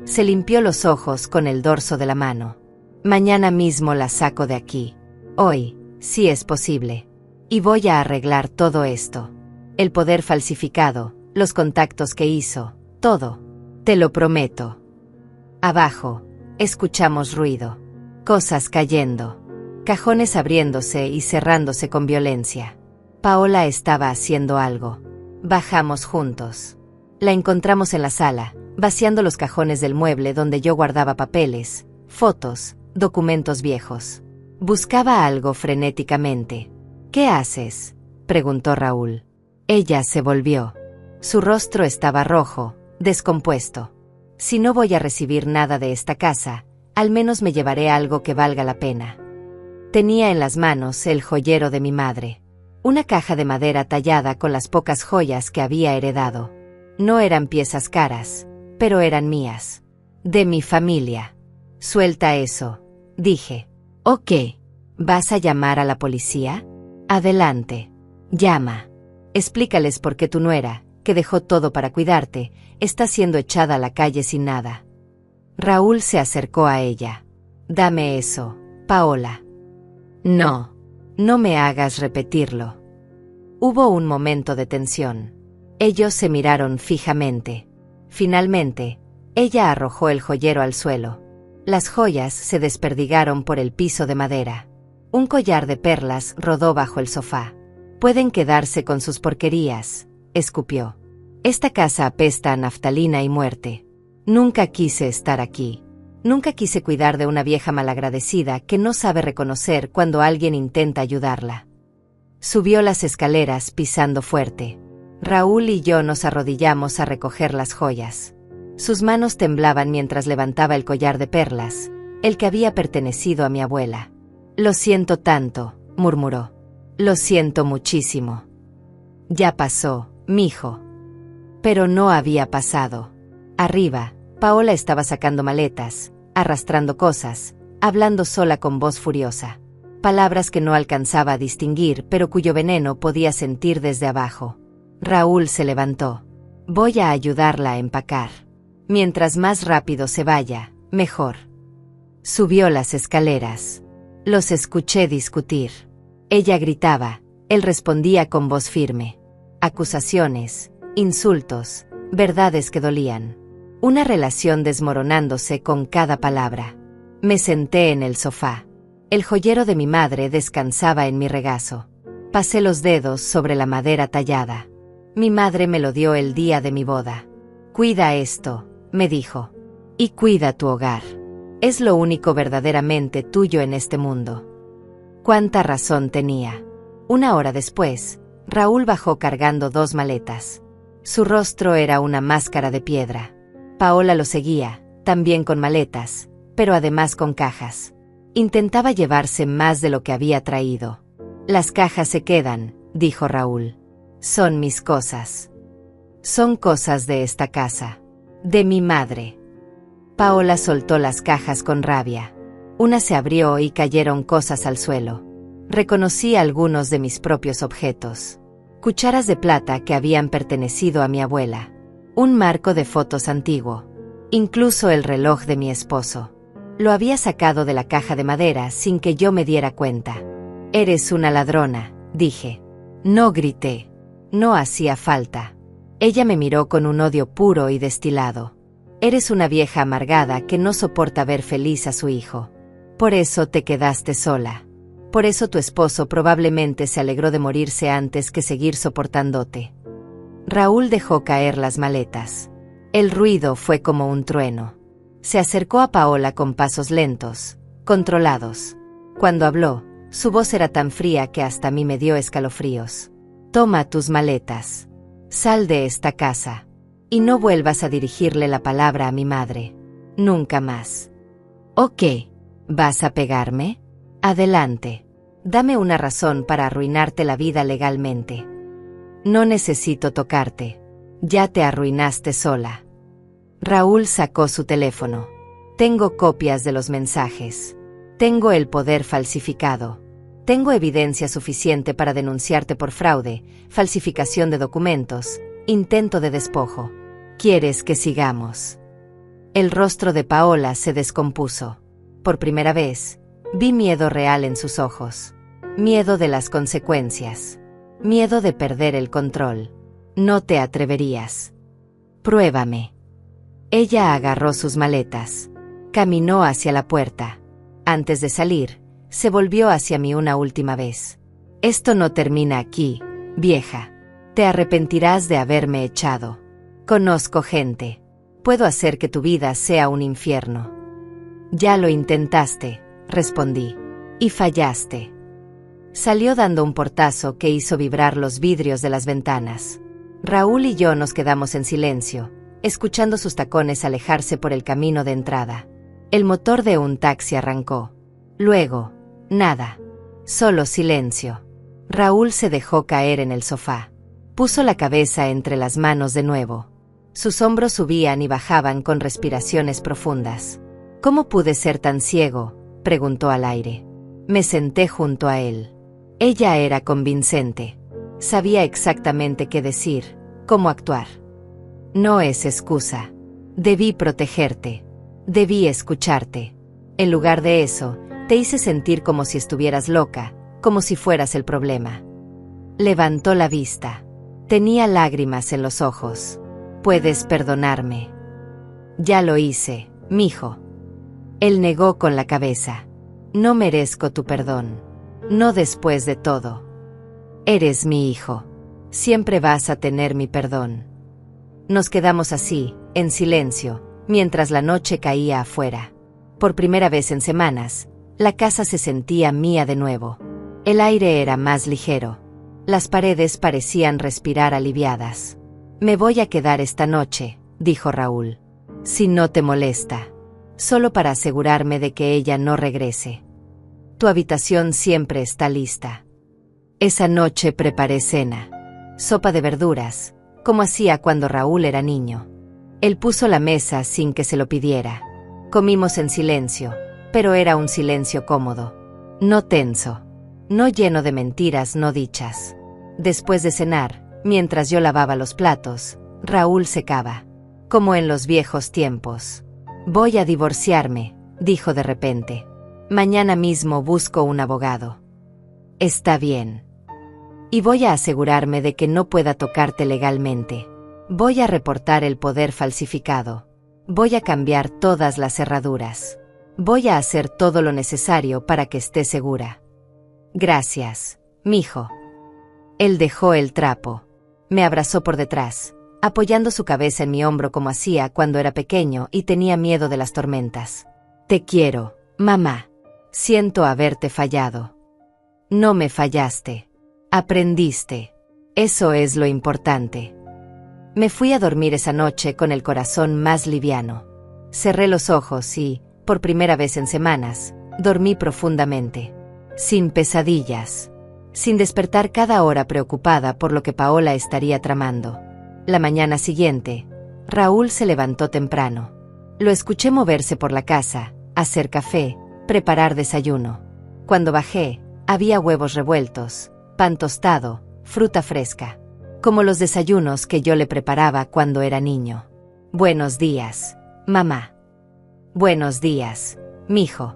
Se limpió los ojos con el dorso de la mano. Mañana mismo la saco de aquí. Hoy, si es posible. Y voy a arreglar todo esto. El poder falsificado, los contactos que hizo, todo. Te lo prometo. Abajo, escuchamos ruido. Cosas cayendo. Cajones abriéndose y cerrándose con violencia. Paola estaba haciendo algo. Bajamos juntos. La encontramos en la sala, vaciando los cajones del mueble donde yo guardaba papeles, fotos, documentos viejos. Buscaba algo frenéticamente. ¿Qué haces?, preguntó Raúl. Ella se volvió. Su rostro estaba rojo, descompuesto. Si no voy a recibir nada de esta casa, al menos me llevaré algo que valga la pena. Tenía en las manos el joyero de mi madre. Una caja de madera tallada con las pocas joyas que había heredado. No eran piezas caras, pero eran mías. De mi familia. Suelta eso, dije. ¿Ok? ¿Vas a llamar a la policía? Adelante. Llama. Explícales por qué tu nuera, que dejó todo para cuidarte, está siendo echada a la calle sin nada. Raúl se acercó a ella. Dame eso, Paola. No. No me hagas repetirlo. Hubo un momento de tensión. Ellos se miraron fijamente. Finalmente, ella arrojó el joyero al suelo. Las joyas se desperdigaron por el piso de madera. Un collar de perlas rodó bajo el sofá. Pueden quedarse con sus porquerías, escupió. Esta casa apesta a naftalina y muerte. Nunca quise estar aquí. Nunca quise cuidar de una vieja malagradecida que no sabe reconocer cuando alguien intenta ayudarla. Subió las escaleras pisando fuerte. Raúl y yo nos arrodillamos a recoger las joyas. Sus manos temblaban mientras levantaba el collar de perlas, el que había pertenecido a mi abuela. Lo siento tanto, murmuró. Lo siento muchísimo. Ya pasó, mijo. Pero no había pasado. Arriba, Paola estaba sacando maletas, arrastrando cosas, hablando sola con voz furiosa. Palabras que no alcanzaba a distinguir, pero cuyo veneno podía sentir desde abajo. Raúl se levantó. Voy a ayudarla a empacar. Mientras más rápido se vaya, mejor. Subió las escaleras. Los escuché discutir. Ella gritaba, él respondía con voz firme. Acusaciones, insultos, verdades que dolían. Una relación desmoronándose con cada palabra. Me senté en el sofá. El joyero de mi madre descansaba en mi regazo. Pasé los dedos sobre la madera tallada. Mi madre me lo dio el día de mi boda. Cuida esto, me dijo. Y cuida tu hogar. Es lo único verdaderamente tuyo en este mundo. Cuánta razón tenía. Una hora después, Raúl bajó cargando 2 maletas. Su rostro era una máscara de piedra. Paola lo seguía, también con maletas, pero además con cajas. Intentaba llevarse más de lo que había traído. Las cajas se quedan, dijo Raúl. Son mis cosas. Son cosas de esta casa. De mi madre. Paola soltó las cajas con rabia. Una se abrió y cayeron cosas al suelo. Reconocí algunos de mis propios objetos. Cucharas de plata que habían pertenecido a mi abuela. Un marco de fotos antiguo. Incluso el reloj de mi esposo. Lo había sacado de la caja de madera sin que yo me diera cuenta. Eres una ladrona, dije. No grité. No hacía falta. Ella me miró con un odio puro y destilado. Eres una vieja amargada que no soporta ver feliz a su hijo. Por eso te quedaste sola. Por eso tu esposo probablemente se alegró de morirse antes que seguir soportándote. Raúl dejó caer las maletas. El ruido fue como un trueno. Se acercó a Paola con pasos lentos, controlados. Cuando habló, su voz era tan fría que hasta a mí me dio escalofríos. Toma tus maletas. Sal de esta casa. Y no vuelvas a dirigirle la palabra a mi madre. Nunca más. ¿Ok? ¿Vas a pegarme? Adelante. Dame una razón para arruinarte la vida legalmente. No necesito tocarte. Ya te arruinaste sola. Raúl sacó su teléfono. Tengo copias de los mensajes. Tengo el poder falsificado. Tengo evidencia suficiente para denunciarte por fraude, falsificación de documentos, intento de despojo. ¿Quieres que sigamos? El rostro de Paola se descompuso. Por primera vez, vi miedo real en sus ojos. Miedo de las consecuencias. Miedo de perder el control. No te atreverías. Pruébame. Ella agarró sus maletas. Caminó hacia la puerta. Antes de salir, se volvió hacia mí una última vez. Esto no termina aquí, vieja. Te arrepentirás de haberme echado. Conozco gente. Puedo hacer que tu vida sea un infierno. Ya lo intentaste, respondí. Y fallaste. Salió dando un portazo que hizo vibrar los vidrios de las ventanas. Raúl y yo nos quedamos en silencio, escuchando sus tacones alejarse por el camino de entrada. El motor de un taxi arrancó. Luego, nada. Solo silencio. Raúl se dejó caer en el sofá. Puso la cabeza entre las manos de nuevo. Sus hombros subían y bajaban con respiraciones profundas. ¿Cómo pude ser tan ciego?, preguntó al aire. Me senté junto a él. Ella era convincente. Sabía exactamente qué decir, cómo actuar. No es excusa. Debí protegerte. Debí escucharte. En lugar de eso, te hice sentir como si estuvieras loca, como si fueras el problema. Levantó la vista. Tenía lágrimas en los ojos. Puedes perdonarme. Ya lo hice, mijo. Él negó con la cabeza. No merezco tu perdón. No después de todo. Eres mi hijo. Siempre vas a tener mi perdón. Nos quedamos así, en silencio, mientras la noche caía afuera. Por primera vez en semanas, la casa se sentía mía de nuevo. El aire era más ligero. Las paredes parecían respirar aliviadas. Me voy a quedar esta noche, dijo Raúl. Si no te molesta. Solo para asegurarme de que ella no regrese. Tu habitación siempre está lista. Esa noche preparé cena. Sopa de verduras, como hacía cuando Raúl era niño. Él puso la mesa sin que se lo pidiera. Comimos en silencio, pero era un silencio cómodo. No tenso. No lleno de mentiras no dichas. Después de cenar, mientras yo lavaba los platos, Raúl secaba. Como en los viejos tiempos. Voy a divorciarme, dijo de repente. Mañana mismo busco un abogado. Está bien. Y voy a asegurarme de que no pueda tocarte legalmente. Voy a reportar el poder falsificado. Voy a cambiar todas las cerraduras. Voy a hacer todo lo necesario para que esté segura. Gracias, mijo. Él dejó el trapo. Me abrazó por detrás, apoyando su cabeza en mi hombro como hacía cuando era pequeño y tenía miedo de las tormentas. Te quiero, mamá. Siento haberte fallado. No me fallaste. Aprendiste. Eso es lo importante. Me fui a dormir esa noche con el corazón más liviano. Cerré los ojos y, por primera vez en semanas, dormí profundamente. Sin pesadillas. Sin despertar cada hora preocupada por lo que Paola estaría tramando. La mañana siguiente, Raúl se levantó temprano. Lo escuché moverse por la casa, hacer café, preparar desayuno. Cuando bajé, había huevos revueltos, pan tostado, fruta fresca. Como los desayunos que yo le preparaba cuando era niño. Buenos días, mamá. Buenos días, mijo.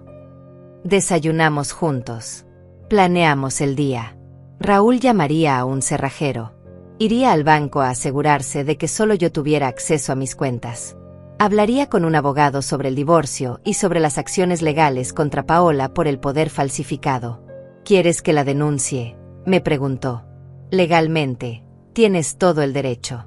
Desayunamos juntos. Planeamos el día. Raúl llamaría a un cerrajero. Iría al banco a asegurarse de que solo yo tuviera acceso a mis cuentas. Hablaría con un abogado sobre el divorcio y sobre las acciones legales contra Paola por el poder falsificado. ¿Quieres que la denuncie?, me preguntó. Legalmente, tienes todo el derecho.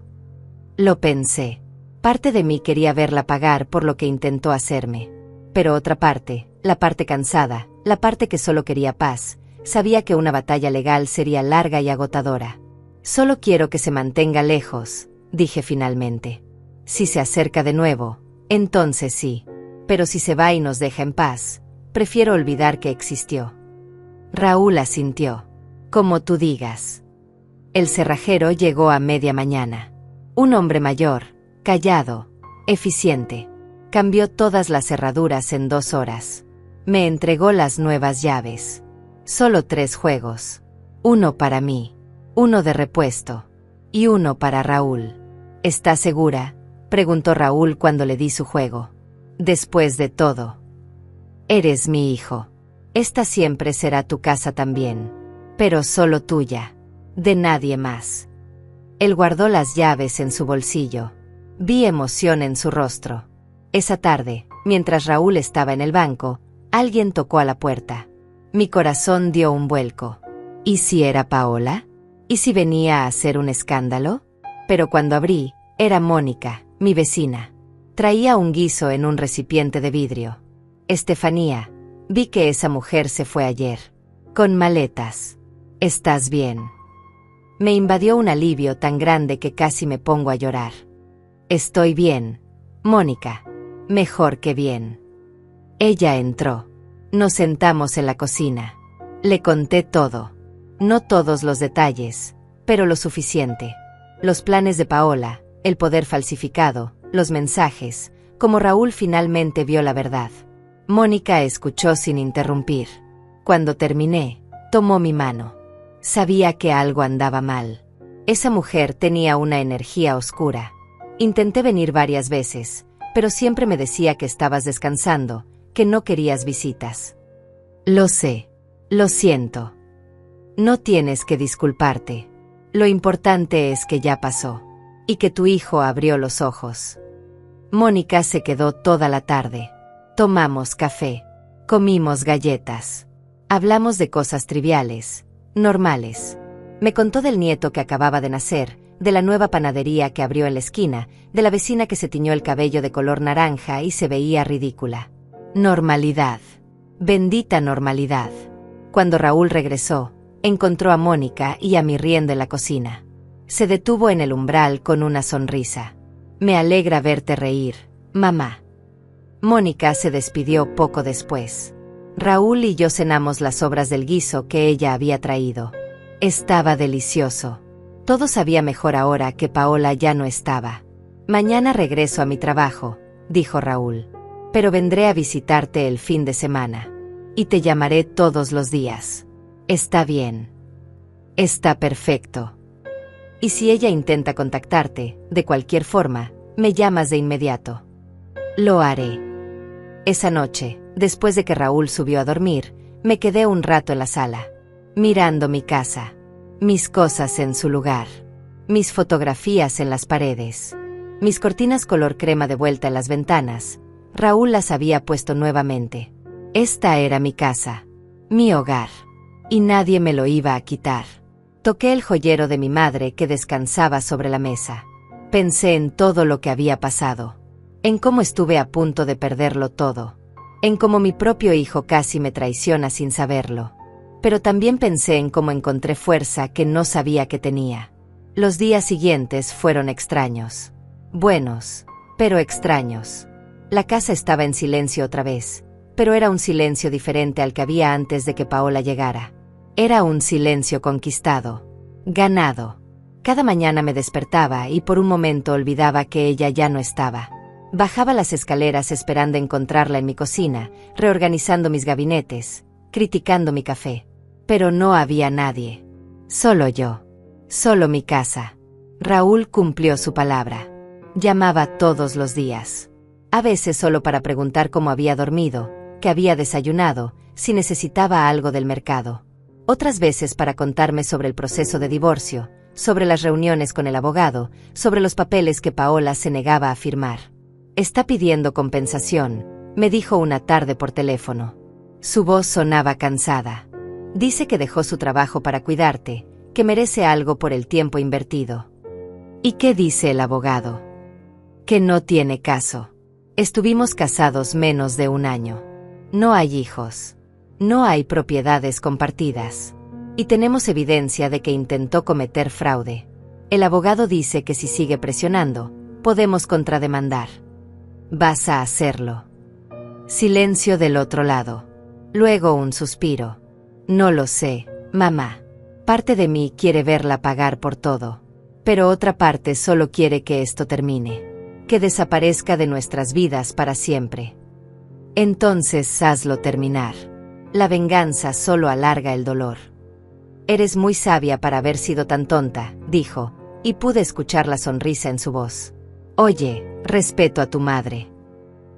Lo pensé. Parte de mí quería verla pagar por lo que intentó hacerme. Pero otra parte, la parte cansada, la parte que solo quería paz, sabía que una batalla legal sería larga y agotadora. Solo quiero que se mantenga lejos, dije finalmente. Si se acerca de nuevo, entonces sí. Pero si se va y nos deja en paz, prefiero olvidar que existió. Raúl asintió. Como tú digas. El cerrajero llegó a media mañana. Un hombre mayor, callado, eficiente. Cambió todas las cerraduras en 2 horas. Me entregó las nuevas llaves. Solo 3 juegos. 1 para mí, 1 de repuesto, y 1 para Raúl. ¿Estás segura?, preguntó Raúl cuando le di su juego. Después de todo. Eres mi hijo. Esta siempre será tu casa también. Pero solo tuya. De nadie más. Él guardó las llaves en su bolsillo. Vi emoción en su rostro. Esa tarde, mientras Raúl estaba en el banco, alguien tocó a la puerta. Mi corazón dio un vuelco. ¿Y si era Paola? ¿Y si venía a hacer un escándalo? Pero cuando abrí, era Mónica, mi vecina. Traía un guiso en un recipiente de vidrio. Estefanía, vi que esa mujer se fue ayer. Con maletas. ¿Estás bien? Me invadió un alivio tan grande que casi me pongo a llorar. Estoy bien, Mónica. Mejor que bien. Ella entró. Nos sentamos en la cocina. Le conté todo. No todos los detalles, pero lo suficiente. Los planes de Paola, el poder falsificado, los mensajes, como Raúl finalmente vio la verdad. Mónica escuchó sin interrumpir. Cuando terminé, tomó mi mano. Sabía que algo andaba mal. Esa mujer tenía una energía oscura. Intenté venir varias veces, pero siempre me decía que estabas descansando, que no querías visitas. Lo sé. Lo siento. No tienes que disculparte. Lo importante es que ya pasó. Y que tu hijo abrió los ojos. Mónica se quedó toda la tarde. Tomamos café. Comimos galletas. Hablamos de cosas triviales, normales. Me contó del nieto que acababa de nacer, de la nueva panadería que abrió en la esquina, de la vecina que se tiñó el cabello de color naranja y se veía ridícula. Normalidad. Bendita normalidad. Cuando Raúl regresó, encontró a Mónica y a mí riendo en la cocina. Se detuvo en el umbral con una sonrisa. Me alegra verte reír, mamá. Mónica se despidió poco después. Raúl y yo cenamos las sobras del guiso que ella había traído. Estaba delicioso. Todo sabía mejor ahora que Paola ya no estaba. Mañana regreso a mi trabajo, dijo Raúl. Pero vendré a visitarte el fin de semana. Y te llamaré todos los días. Está bien. Está perfecto. Y si ella intenta contactarte, de cualquier forma, me llamas de inmediato. Lo haré. Esa noche, después de que Raúl subió a dormir, me quedé un rato en la sala, mirando mi casa, mis cosas en su lugar, mis fotografías en las paredes, mis cortinas color crema de vuelta en las ventanas. Raúl las había puesto nuevamente. Esta era mi casa, mi hogar, y nadie me lo iba a quitar. Toqué el joyero de mi madre que descansaba sobre la mesa. Pensé en todo lo que había pasado, en cómo estuve a punto de perderlo todo, en cómo mi propio hijo casi me traiciona sin saberlo. Pero también pensé en cómo encontré fuerza que no sabía que tenía. Los días siguientes fueron extraños. Buenos, pero extraños. La casa estaba en silencio otra vez, pero era un silencio diferente al que había antes de que Paola llegara. Era un silencio conquistado, ganado. Cada mañana me despertaba y por un momento olvidaba que ella ya no estaba. Bajaba las escaleras esperando encontrarla en mi cocina, reorganizando mis gabinetes, criticando mi café. Pero no había nadie. Solo yo. Solo mi casa. Raúl cumplió su palabra. Llamaba todos los días. A veces solo para preguntar cómo había dormido, qué había desayunado, si necesitaba algo del mercado. Otras veces para contarme sobre el proceso de divorcio, sobre las reuniones con el abogado, sobre los papeles que Paola se negaba a firmar. Está pidiendo compensación, me dijo una tarde por teléfono. Su voz sonaba cansada. Dice que dejó su trabajo para cuidarte, que merece algo por el tiempo invertido. ¿Y qué dice el abogado? Que no tiene caso. Estuvimos casados menos de un año. No hay hijos. No hay propiedades compartidas. Y tenemos evidencia de que intentó cometer fraude. El abogado dice que si sigue presionando, podemos contrademandar. Vas a hacerlo. Silencio del otro lado. Luego un suspiro. No lo sé, mamá. Parte de mí quiere verla pagar por todo. Pero otra parte solo quiere que esto termine. Que desaparezca de nuestras vidas para siempre. Entonces hazlo terminar. La venganza solo alarga el dolor. Eres muy sabia para haber sido tan tonta, dijo, y pude escuchar la sonrisa en su voz. Oye, respeto a tu madre.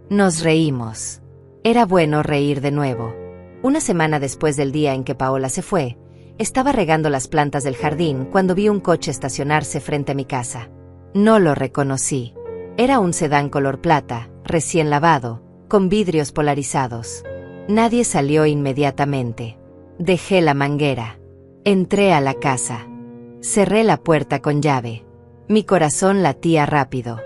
Nos reímos. Era bueno reír de nuevo. Una semana después del día en que Paola se fue, estaba regando las plantas del jardín cuando vi un coche estacionarse frente a mi casa. No lo reconocí. Era un sedán color plata, recién lavado, con vidrios polarizados. Nadie salió inmediatamente. Dejé la manguera. Entré a la casa. Cerré la puerta con llave. Mi corazón latía rápido.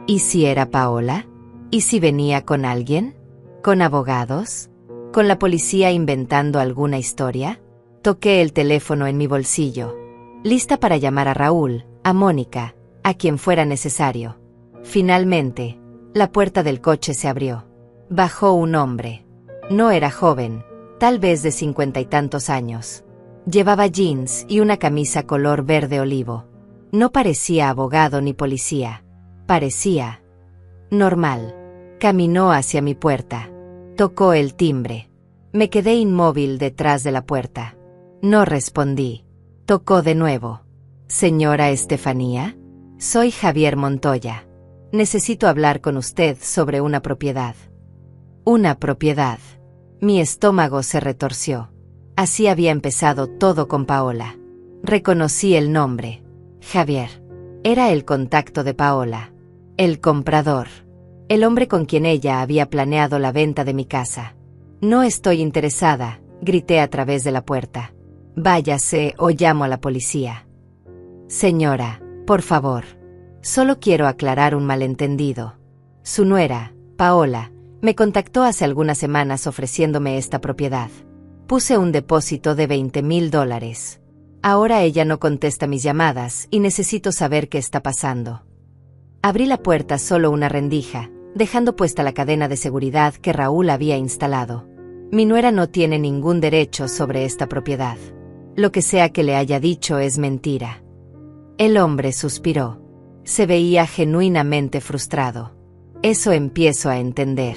¿Y si era Paola? ¿Y si venía con alguien? ¿Con abogados? ¿Con la policía inventando alguna historia? Toqué el teléfono en mi bolsillo, lista para llamar a Raúl, a Mónica, a quien fuera necesario. Finalmente, la puerta del coche se abrió. Bajó un hombre. No era joven, tal vez de 50 y tantos años. Llevaba jeans y una camisa color verde olivo. No parecía abogado ni policía. Parecía normal. Caminó hacia mi puerta. Tocó el timbre. Me quedé inmóvil detrás de la puerta. No respondí. Tocó de nuevo. Señora Estefanía, soy Javier Montoya. Necesito hablar con usted sobre una propiedad. Una propiedad. Mi estómago se retorció. Así había empezado todo con Paola. Reconocí el nombre. Javier. Era el contacto de Paola. El comprador. El hombre con quien ella había planeado la venta de mi casa. No estoy interesada, grité a través de la puerta. Váyase o llamo a la policía. Señora, por favor. Solo quiero aclarar un malentendido. Su nuera, Paola, me contactó hace algunas semanas ofreciéndome esta propiedad. Puse un depósito de $20,000. Ahora ella no contesta mis llamadas y necesito saber qué está pasando. Abrí la puerta solo una rendija, dejando puesta la cadena de seguridad que Raúl había instalado. Mi nuera no tiene ningún derecho sobre esta propiedad. Lo que sea que le haya dicho es mentira. El hombre suspiró. Se veía genuinamente frustrado. Eso empiezo a entender.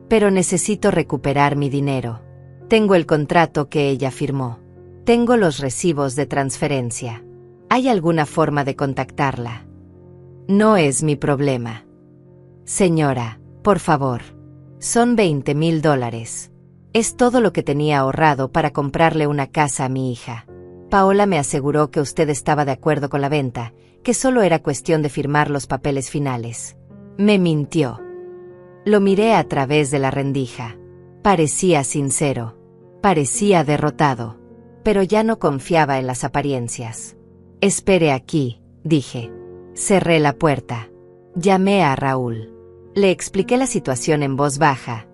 Pero necesito recuperar mi dinero. Tengo el contrato que ella firmó. Tengo los recibos de transferencia. ¿Hay alguna forma de contactarla? No es mi problema. Señora, por favor. Son $20,000. Es todo lo que tenía ahorrado para comprarle una casa a mi hija. Paola me aseguró que usted estaba de acuerdo con la venta, que solo era cuestión de firmar los papeles finales. Me mintió. Lo miré a través de la rendija. Parecía sincero. Parecía derrotado. Pero ya no confiaba en las apariencias. Espere aquí, dije. Cerré la puerta. Llamé a Raúl. Le expliqué la situación en voz baja,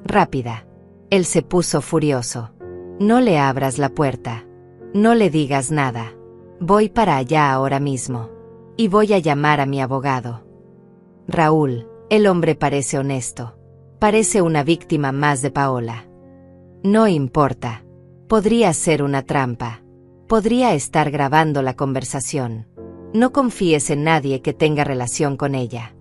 rápida. Él se puso furioso. No le abras la puerta. No le digas nada. Voy para allá ahora mismo. Y voy a llamar a mi abogado. Raúl, el hombre parece honesto. Parece una víctima más de Paola. No importa. Podría ser una trampa. Podría estar grabando la conversación. No confíes en nadie que tenga relación con ella.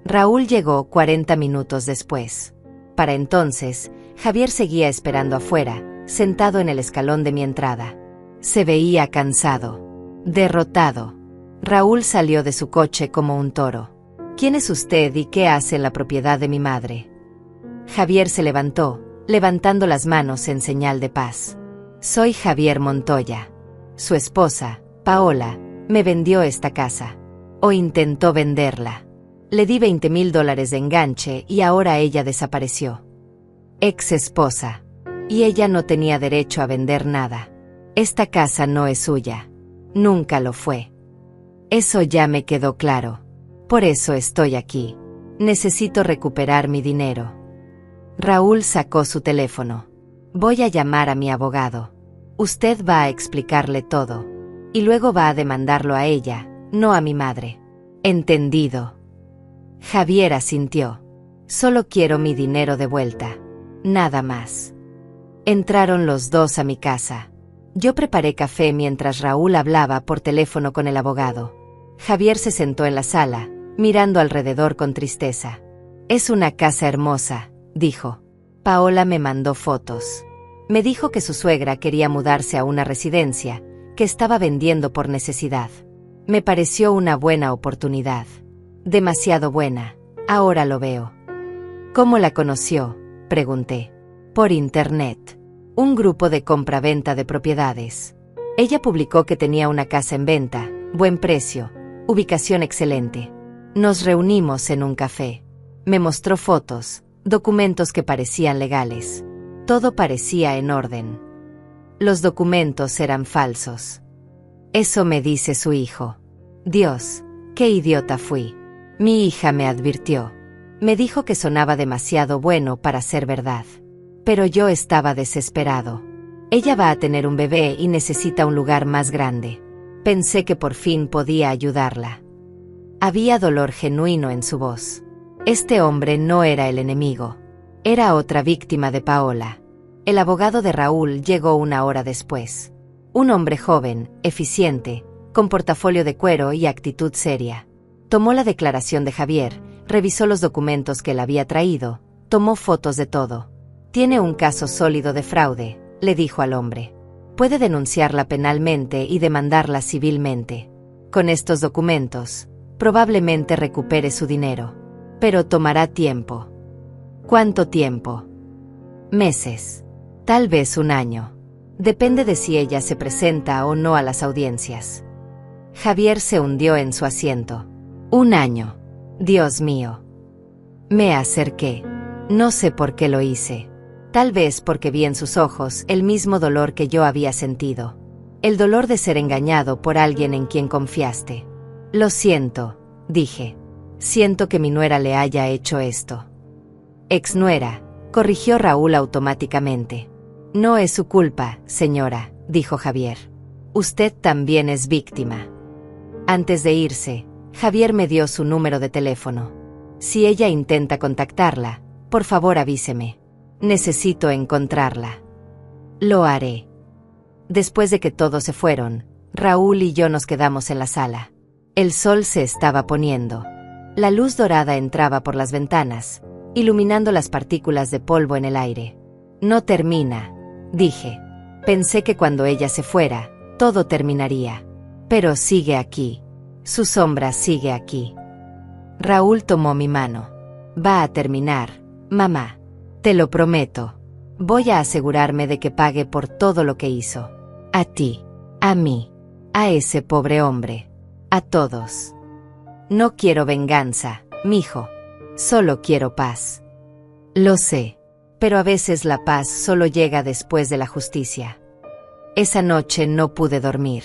Raúl llegó 40 minutos después. Para entonces, Javier seguía esperando afuera, sentado en el escalón de mi entrada. Se veía cansado, derrotado. Raúl salió de su coche como un toro. ¿Quién es usted y qué hace en la propiedad de mi madre? Javier se levantó, levantando las manos en señal de paz. Soy Javier Montoya. Su esposa, Paola, me vendió esta casa. O intentó venderla. Le di $20,000 de enganche y ahora ella desapareció. Ex esposa. Y ella no tenía derecho a vender nada. Esta casa no es suya. Nunca lo fue. Eso ya me quedó claro. Por eso estoy aquí. Necesito recuperar mi dinero. Raúl sacó su teléfono. Voy a llamar a mi abogado. Usted va a explicarle todo. Y luego va a demandarlo a ella, no a mi madre. Entendido. Javier asintió. Solo quiero mi dinero de vuelta. Nada más. Entraron los dos a mi casa. Yo preparé café mientras Raúl hablaba por teléfono con el abogado. Javier se sentó en la sala, mirando alrededor con tristeza. Es una casa hermosa, dijo. Paola me mandó fotos. Me dijo que su suegra quería mudarse a una residencia, que estaba vendiendo por necesidad. Me pareció una buena oportunidad. Demasiado buena, ahora lo veo. ¿Cómo la conoció?, pregunté. Por internet. Un grupo de compra-venta de propiedades. Ella publicó que tenía una casa en venta, buen precio, ubicación excelente. Nos reunimos en un café. Me mostró fotos, documentos que parecían legales. Todo parecía en orden. Los documentos eran falsos. Eso me dice su hijo. Dios, qué idiota fui. Mi hija me advirtió. Me dijo que sonaba demasiado bueno para ser verdad. Pero yo estaba desesperado. Ella va a tener un bebé y necesita un lugar más grande. Pensé que por fin podía ayudarla. Había dolor genuino en su voz. Este hombre no era el enemigo. Era otra víctima de Paola. El abogado de Raúl llegó una hora después. Un hombre joven, eficiente, con portafolio de cuero y actitud seria. Tomó la declaración de Javier, revisó los documentos que él había traído, tomó fotos de todo. Tiene un caso sólido de fraude, le dijo al hombre. Puede denunciarla penalmente y demandarla civilmente. Con estos documentos, probablemente recupere su dinero. Pero tomará tiempo. ¿Cuánto tiempo? Meses. Tal vez un año. Depende de si ella se presenta o no a las audiencias. Javier se hundió en su asiento. Un año. Dios mío. Me acerqué. No sé por qué lo hice. Tal vez porque vi en sus ojos el mismo dolor que yo había sentido. El dolor de ser engañado por alguien en quien confiaste. Lo siento, dije. Siento que mi nuera le haya hecho esto. Exnuera, corrigió Raúl automáticamente. No es su culpa, señora, dijo Javier. Usted también es víctima. Antes de irse, Javier me dio su número de teléfono. Si ella intenta contactarla, por favor avíseme. Necesito encontrarla. Lo haré. Después de que todos se fueron, Raúl y yo nos quedamos en la sala. El sol se estaba poniendo. La luz dorada entraba por las ventanas, iluminando las partículas de polvo en el aire. No termina, dije. Pensé que cuando ella se fuera, todo terminaría. Pero sigue aquí. Su sombra sigue aquí. Raúl tomó mi mano. Va a terminar, mamá. Te lo prometo. Voy a asegurarme de que pague por todo lo que hizo. A ti, a mí, a ese pobre hombre, a todos. No quiero venganza, mijo. Solo quiero paz. Lo sé, pero a veces la paz solo llega después de la justicia. Esa noche no pude dormir.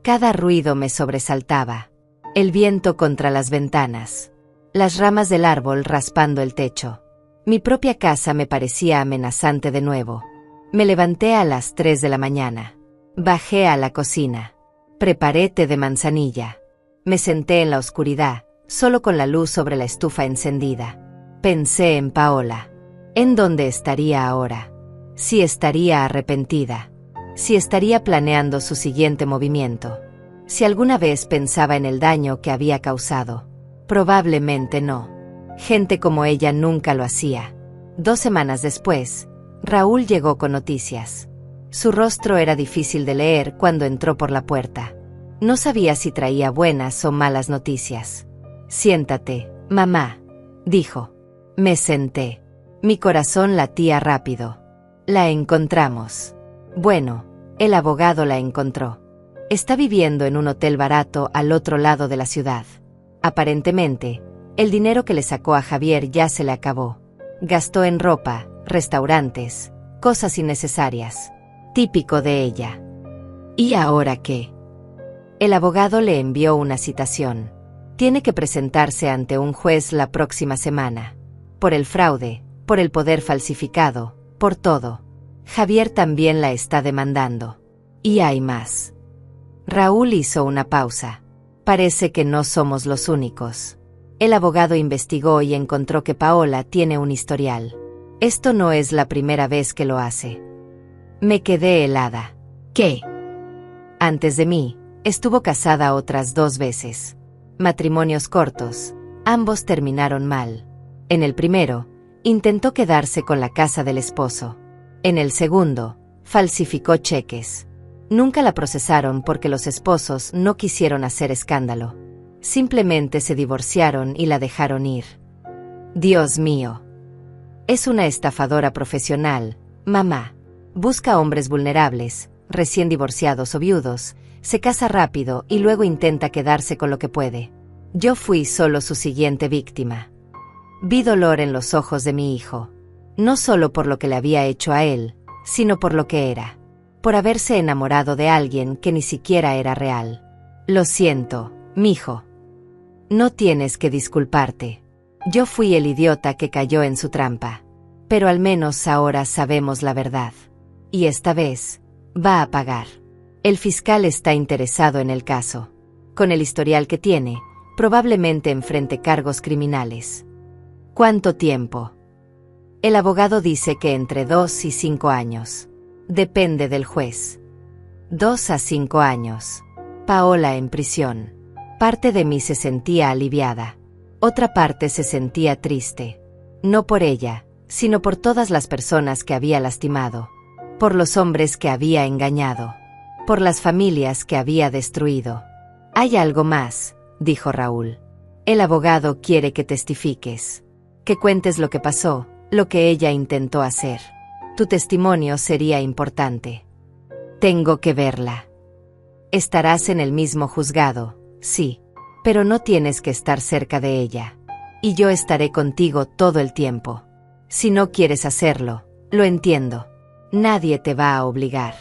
Cada ruido me sobresaltaba. El viento contra las ventanas. Las ramas del árbol raspando el techo. Mi propia casa me parecía amenazante de nuevo. Me levanté a las 3 de la mañana. Bajé a la cocina. Preparé té de manzanilla. Me senté en la oscuridad, solo con la luz sobre la estufa encendida. Pensé en Paola. ¿En dónde estaría ahora? Si estaría arrepentida. Si estaría planeando su siguiente movimiento. Si alguna vez pensaba en el daño que había causado. Probablemente no. Gente como ella nunca lo hacía. 2 semanas después, Raúl llegó con noticias. Su rostro era difícil de leer cuando entró por la puerta. No sabía si traía buenas o malas noticias. Siéntate, mamá, dijo. Me senté. Mi corazón latía rápido. La encontramos. Bueno, el abogado la encontró. Está viviendo en un hotel barato al otro lado de la ciudad. Aparentemente, el dinero que le sacó a Javier ya se le acabó. Gastó en ropa, restaurantes, cosas innecesarias. Típico de ella. ¿Y ahora qué? El abogado le envió una citación. Tiene que presentarse ante un juez la próxima semana. Por el fraude, por el poder falsificado, por todo. Javier también la está demandando. Y hay más. Raúl hizo una pausa. Parece que no somos los únicos. El abogado investigó y encontró que Paola tiene un historial. Esto no es la primera vez que lo hace. Me quedé helada. ¿Qué? Antes de mí, estuvo casada otras 2 veces. Matrimonios cortos, ambos terminaron mal. En el primero, intentó quedarse con la casa del esposo. En el segundo, falsificó cheques. Nunca la procesaron porque los esposos no quisieron hacer escándalo. Simplemente se divorciaron y la dejaron ir. Dios mío. Es una estafadora profesional, mamá. Busca hombres vulnerables, recién divorciados o viudos, se casa rápido y luego intenta quedarse con lo que puede. Yo fui solo su siguiente víctima. Vi dolor en los ojos de mi hijo. No solo por lo que le había hecho a él, sino por lo que era. Por haberse enamorado de alguien que ni siquiera era real. Lo siento, mijo. No tienes que disculparte. Yo fui el idiota que cayó en su trampa. Pero al menos ahora sabemos la verdad. Y esta vez, va a pagar. El fiscal está interesado en el caso. Con el historial que tiene, probablemente enfrente cargos criminales. ¿Cuánto tiempo? El abogado dice que entre 2 y 5 años. Depende del juez. 2 a 5 años. Paola en prisión. Parte de mí se sentía aliviada. Otra parte se sentía triste. No por ella, sino por todas las personas que había lastimado. Por los hombres que había engañado. Por las familias que había destruido. «Hay algo más», dijo Raúl. «El abogado quiere que testifiques. Que cuentes lo que pasó, lo que ella intentó hacer. Tu testimonio sería importante». «Tengo que verla». «Estarás en el mismo juzgado, sí. Pero no tienes que estar cerca de ella. Y yo estaré contigo todo el tiempo. Si no quieres hacerlo, lo entiendo. Nadie te va a obligar».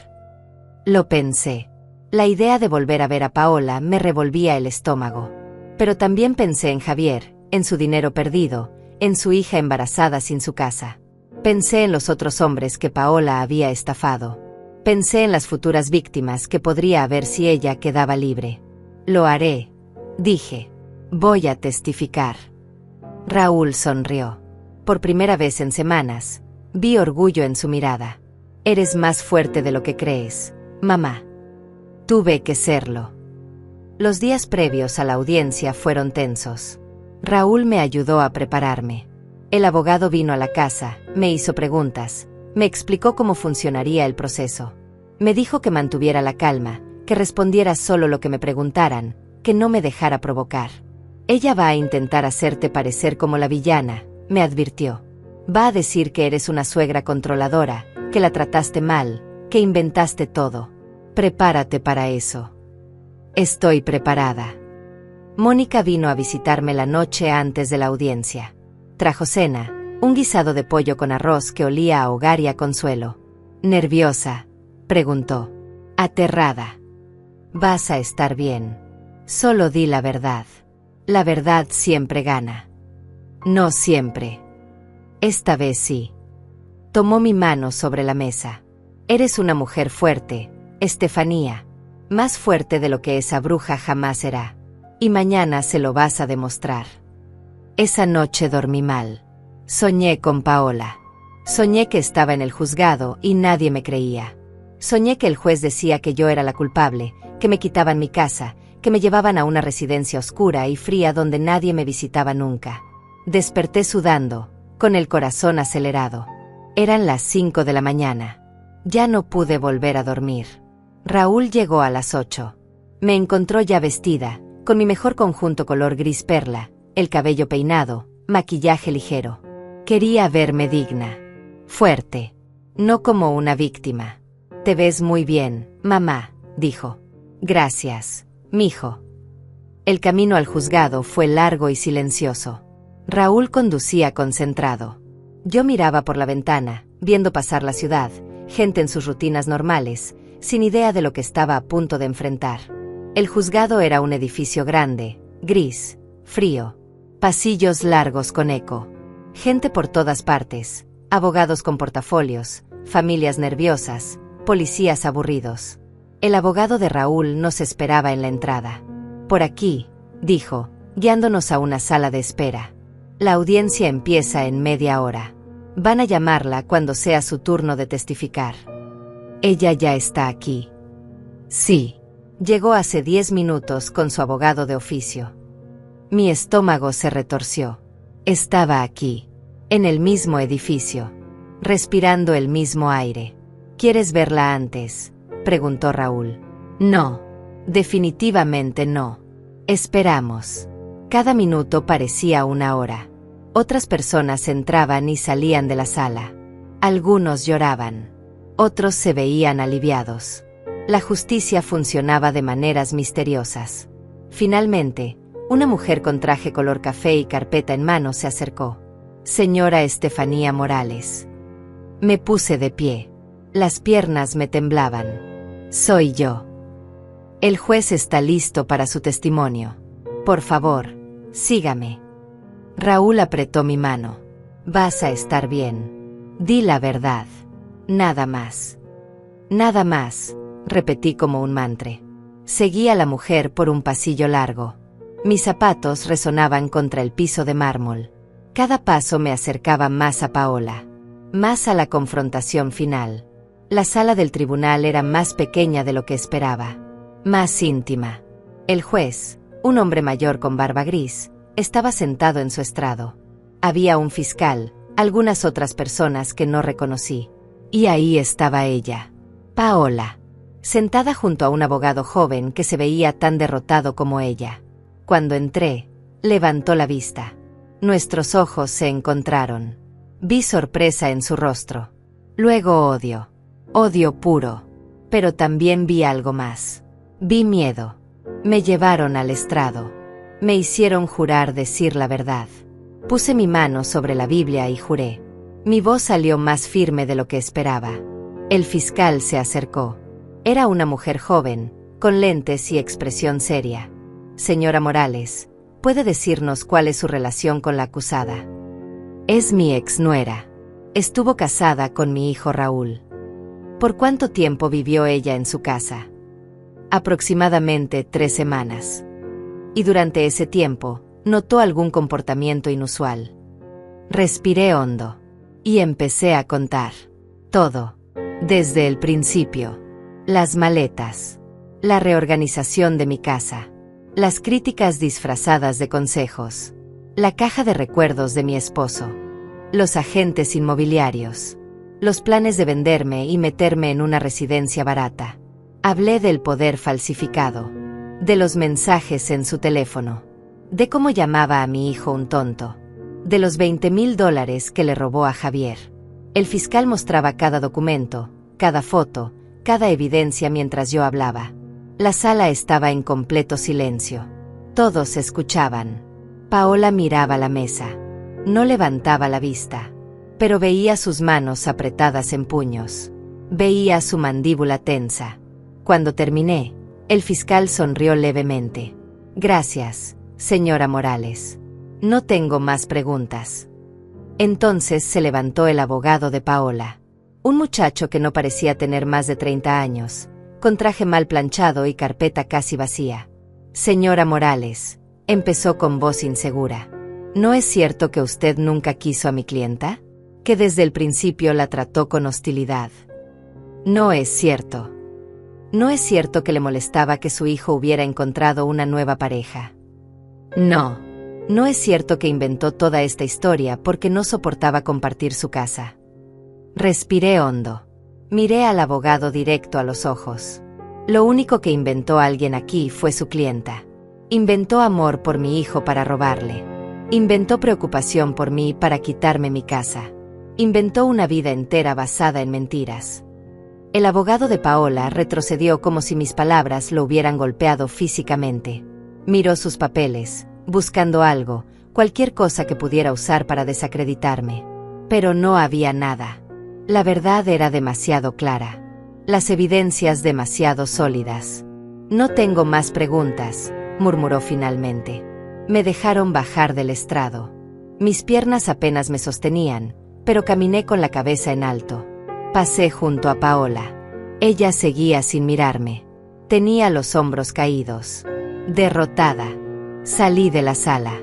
Lo pensé. La idea de volver a ver a Paola me revolvía el estómago. Pero también pensé en Javier, en su dinero perdido, en su hija embarazada sin su casa. Pensé en los otros hombres que Paola había estafado. Pensé en las futuras víctimas que podría haber si ella quedaba libre. «Lo haré», dije. «Voy a testificar». Raúl sonrió. Por primera vez en semanas, vi orgullo en su mirada. «Eres más fuerte de lo que crees, mamá». Tuve que serlo. Los días previos a la audiencia fueron tensos. Raúl me ayudó a prepararme. El abogado vino a la casa, me hizo preguntas, me explicó cómo funcionaría el proceso. Me dijo que mantuviera la calma, que respondiera solo lo que me preguntaran, que no me dejara provocar. «Ella va a intentar hacerte parecer como la villana», me advirtió. «Va a decir que eres una suegra controladora, que la trataste mal, que inventaste todo. Prepárate para eso». Estoy preparada. Mónica vino a visitarme la noche antes de la audiencia. Trajo cena, un guisado de pollo con arroz que olía a hogar y a consuelo. «¿Nerviosa?», preguntó. «Aterrada». «Vas a estar bien. Solo di la verdad. La verdad siempre gana». «No siempre». «Esta vez sí». Tomó mi mano sobre la mesa. «Eres una mujer fuerte, Estefanía. Más fuerte de lo que esa bruja jamás será. Y mañana se lo vas a demostrar». Esa noche dormí mal. Soñé con Paola. Soñé que estaba en el juzgado y nadie me creía. Soñé que el juez decía que yo era la culpable, que me quitaban mi casa, que me llevaban a una residencia oscura y fría donde nadie me visitaba nunca. Desperté sudando, con el corazón acelerado. Eran las 5 de la mañana. Ya no pude volver a dormir. Raúl llegó a las 8. Me encontró ya vestida, con mi mejor conjunto color gris perla, el cabello peinado, maquillaje ligero. Quería verme digna. Fuerte. No como una víctima. «Te ves muy bien, mamá», dijo. «Gracias, mijo». El camino al juzgado fue largo y silencioso. Raúl conducía concentrado. Yo miraba por la ventana, viendo pasar la ciudad, gente en sus rutinas normales, sin idea de lo que estaba a punto de enfrentar. El juzgado era un edificio grande, gris, frío. Pasillos largos con eco. Gente por todas partes, abogados con portafolios, familias nerviosas, policías aburridos. El abogado de Raúl nos esperaba en la entrada. «Por aquí», dijo, guiándonos a una sala de espera. «La audiencia empieza en media hora. Van a llamarla cuando sea su turno de testificar». «¿Ella ya está aquí?» «Sí. Llegó hace 10 minutos con su abogado de oficio». Mi estómago se retorció. Estaba aquí, en el mismo edificio, respirando el mismo aire. «¿Quieres verla antes?», preguntó Raúl. «No. Definitivamente no. Esperamos». Cada minuto parecía una hora. Otras personas entraban y salían de la sala. Algunos lloraban. Otros se veían aliviados. La justicia funcionaba de maneras misteriosas. Finalmente, una mujer con traje color café y carpeta en mano se acercó. «Señora Estefanía Morales». Me puse de pie. Las piernas me temblaban. «Soy yo». «El juez está listo para su testimonio. Por favor, sígame». Raúl apretó mi mano. «Vas a estar bien. Di la verdad. Nada más». «Nada más», repetí como un mantra. Seguí a la mujer por un pasillo largo. Mis zapatos resonaban contra el piso de mármol. Cada paso me acercaba más a Paola, más a la confrontación final. La sala del tribunal era más pequeña de lo que esperaba, más íntima. El juez, Un hombre mayor con barba gris estaba sentado en su estrado. Había un fiscal, algunas otras personas que no reconocí. Y ahí estaba ella, Paola, sentada junto a un abogado joven que se veía tan derrotado como ella. Cuando entré, levantó la vista. Nuestros ojos se encontraron. Vi sorpresa en su rostro. Luego odio. Odio puro. Pero también vi algo más. Vi miedo. Me llevaron al estrado. Me hicieron jurar decir la verdad. Puse mi mano sobre la Biblia y juré. Mi voz salió más firme de lo que esperaba. El fiscal se acercó. Era una mujer joven, con lentes y expresión seria. Señora Morales, ¿puede decirnos cuál es su relación con la acusada? Es mi exnuera. Estuvo casada con mi hijo Raúl. ¿Por cuánto tiempo vivió ella en su casa? Aproximadamente 3 semanas. Y durante ese tiempo, notó algún comportamiento inusual. Respiré hondo. Y empecé a contar. Todo. Desde el principio. Las maletas. La reorganización de mi casa. Las críticas disfrazadas de consejos. La caja de recuerdos de mi esposo. Los agentes inmobiliarios. Los planes de venderme y meterme en una residencia barata. Hablé del poder falsificado. De los mensajes en su teléfono. De cómo llamaba a mi hijo un tonto. De los $20,000 que le robó a Javier. El fiscal mostraba cada documento, cada foto, cada evidencia mientras yo hablaba. La sala estaba en completo silencio. Todos escuchaban. Paola miraba la mesa. No levantaba la vista. Pero veía sus manos apretadas en puños. Veía su mandíbula tensa. Cuando terminé, el fiscal sonrió levemente. Gracias, señora Morales. No tengo más preguntas. Entonces se levantó el abogado de Paola. Un muchacho que no parecía tener más de 30 años, con traje mal planchado y carpeta casi vacía. Señora Morales, empezó con voz insegura. ¿No es cierto que usted nunca quiso a mi clienta? ¿Que desde el principio la trató con hostilidad? No es cierto. No es cierto que le molestaba que su hijo hubiera encontrado una nueva pareja. No. No es cierto que inventó toda esta historia porque no soportaba compartir su casa. Respiré hondo. Miré al abogado directo a los ojos. Lo único que inventó alguien aquí fue su clienta. Inventó amor por mi hijo para robarle. Inventó preocupación por mí para quitarme mi casa. Inventó una vida entera basada en mentiras. El abogado de Paola retrocedió como si mis palabras lo hubieran golpeado físicamente. Miró sus papeles, buscando algo, cualquier cosa que pudiera usar para desacreditarme. Pero no había nada. La verdad era demasiado clara. Las evidencias demasiado sólidas. No tengo más preguntas, murmuró finalmente. Me dejaron bajar del estrado. Mis piernas apenas me sostenían, pero caminé con la cabeza en alto. Pasé junto a Paola. Ella seguía sin mirarme. Tenía los hombros caídos. Derrotada. Salí de la sala.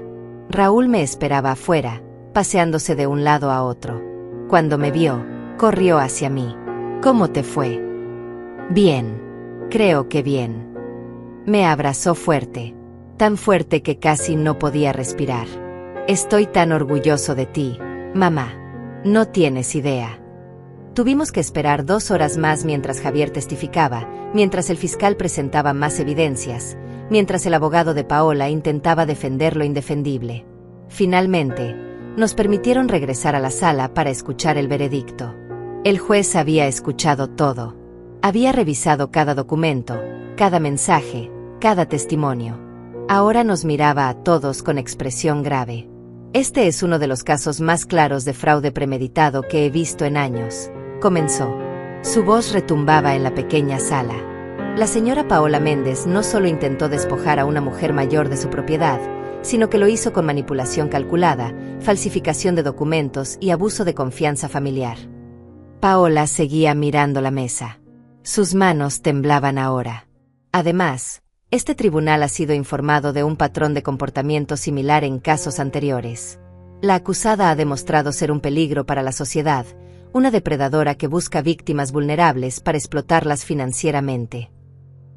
Raúl me esperaba afuera, paseándose de un lado a otro. Cuando me vio, corrió hacia mí. ¿Cómo te fue? Bien. Creo que bien. Me abrazó fuerte, tan fuerte que casi no podía respirar. Estoy tan orgulloso de ti, mamá. No tienes idea. Tuvimos que esperar 2 horas más mientras Javier testificaba, mientras el fiscal presentaba más evidencias, mientras el abogado de Paola intentaba defender lo indefendible. Finalmente, nos permitieron regresar a la sala para escuchar el veredicto. El juez había escuchado todo. Había revisado cada documento, cada mensaje, cada testimonio. Ahora nos miraba a todos con expresión grave. Este es uno de los casos más claros de fraude premeditado que he visto en años, comenzó. Su voz retumbaba en la pequeña sala. La señora Paola Méndez no solo intentó despojar a una mujer mayor de su propiedad, sino que lo hizo con manipulación calculada, falsificación de documentos y abuso de confianza familiar. Paola seguía mirando la mesa. Sus manos temblaban ahora. Además, este tribunal ha sido informado de un patrón de comportamiento similar en casos anteriores. La acusada ha demostrado ser un peligro para la sociedad, una depredadora que busca víctimas vulnerables para explotarlas financieramente.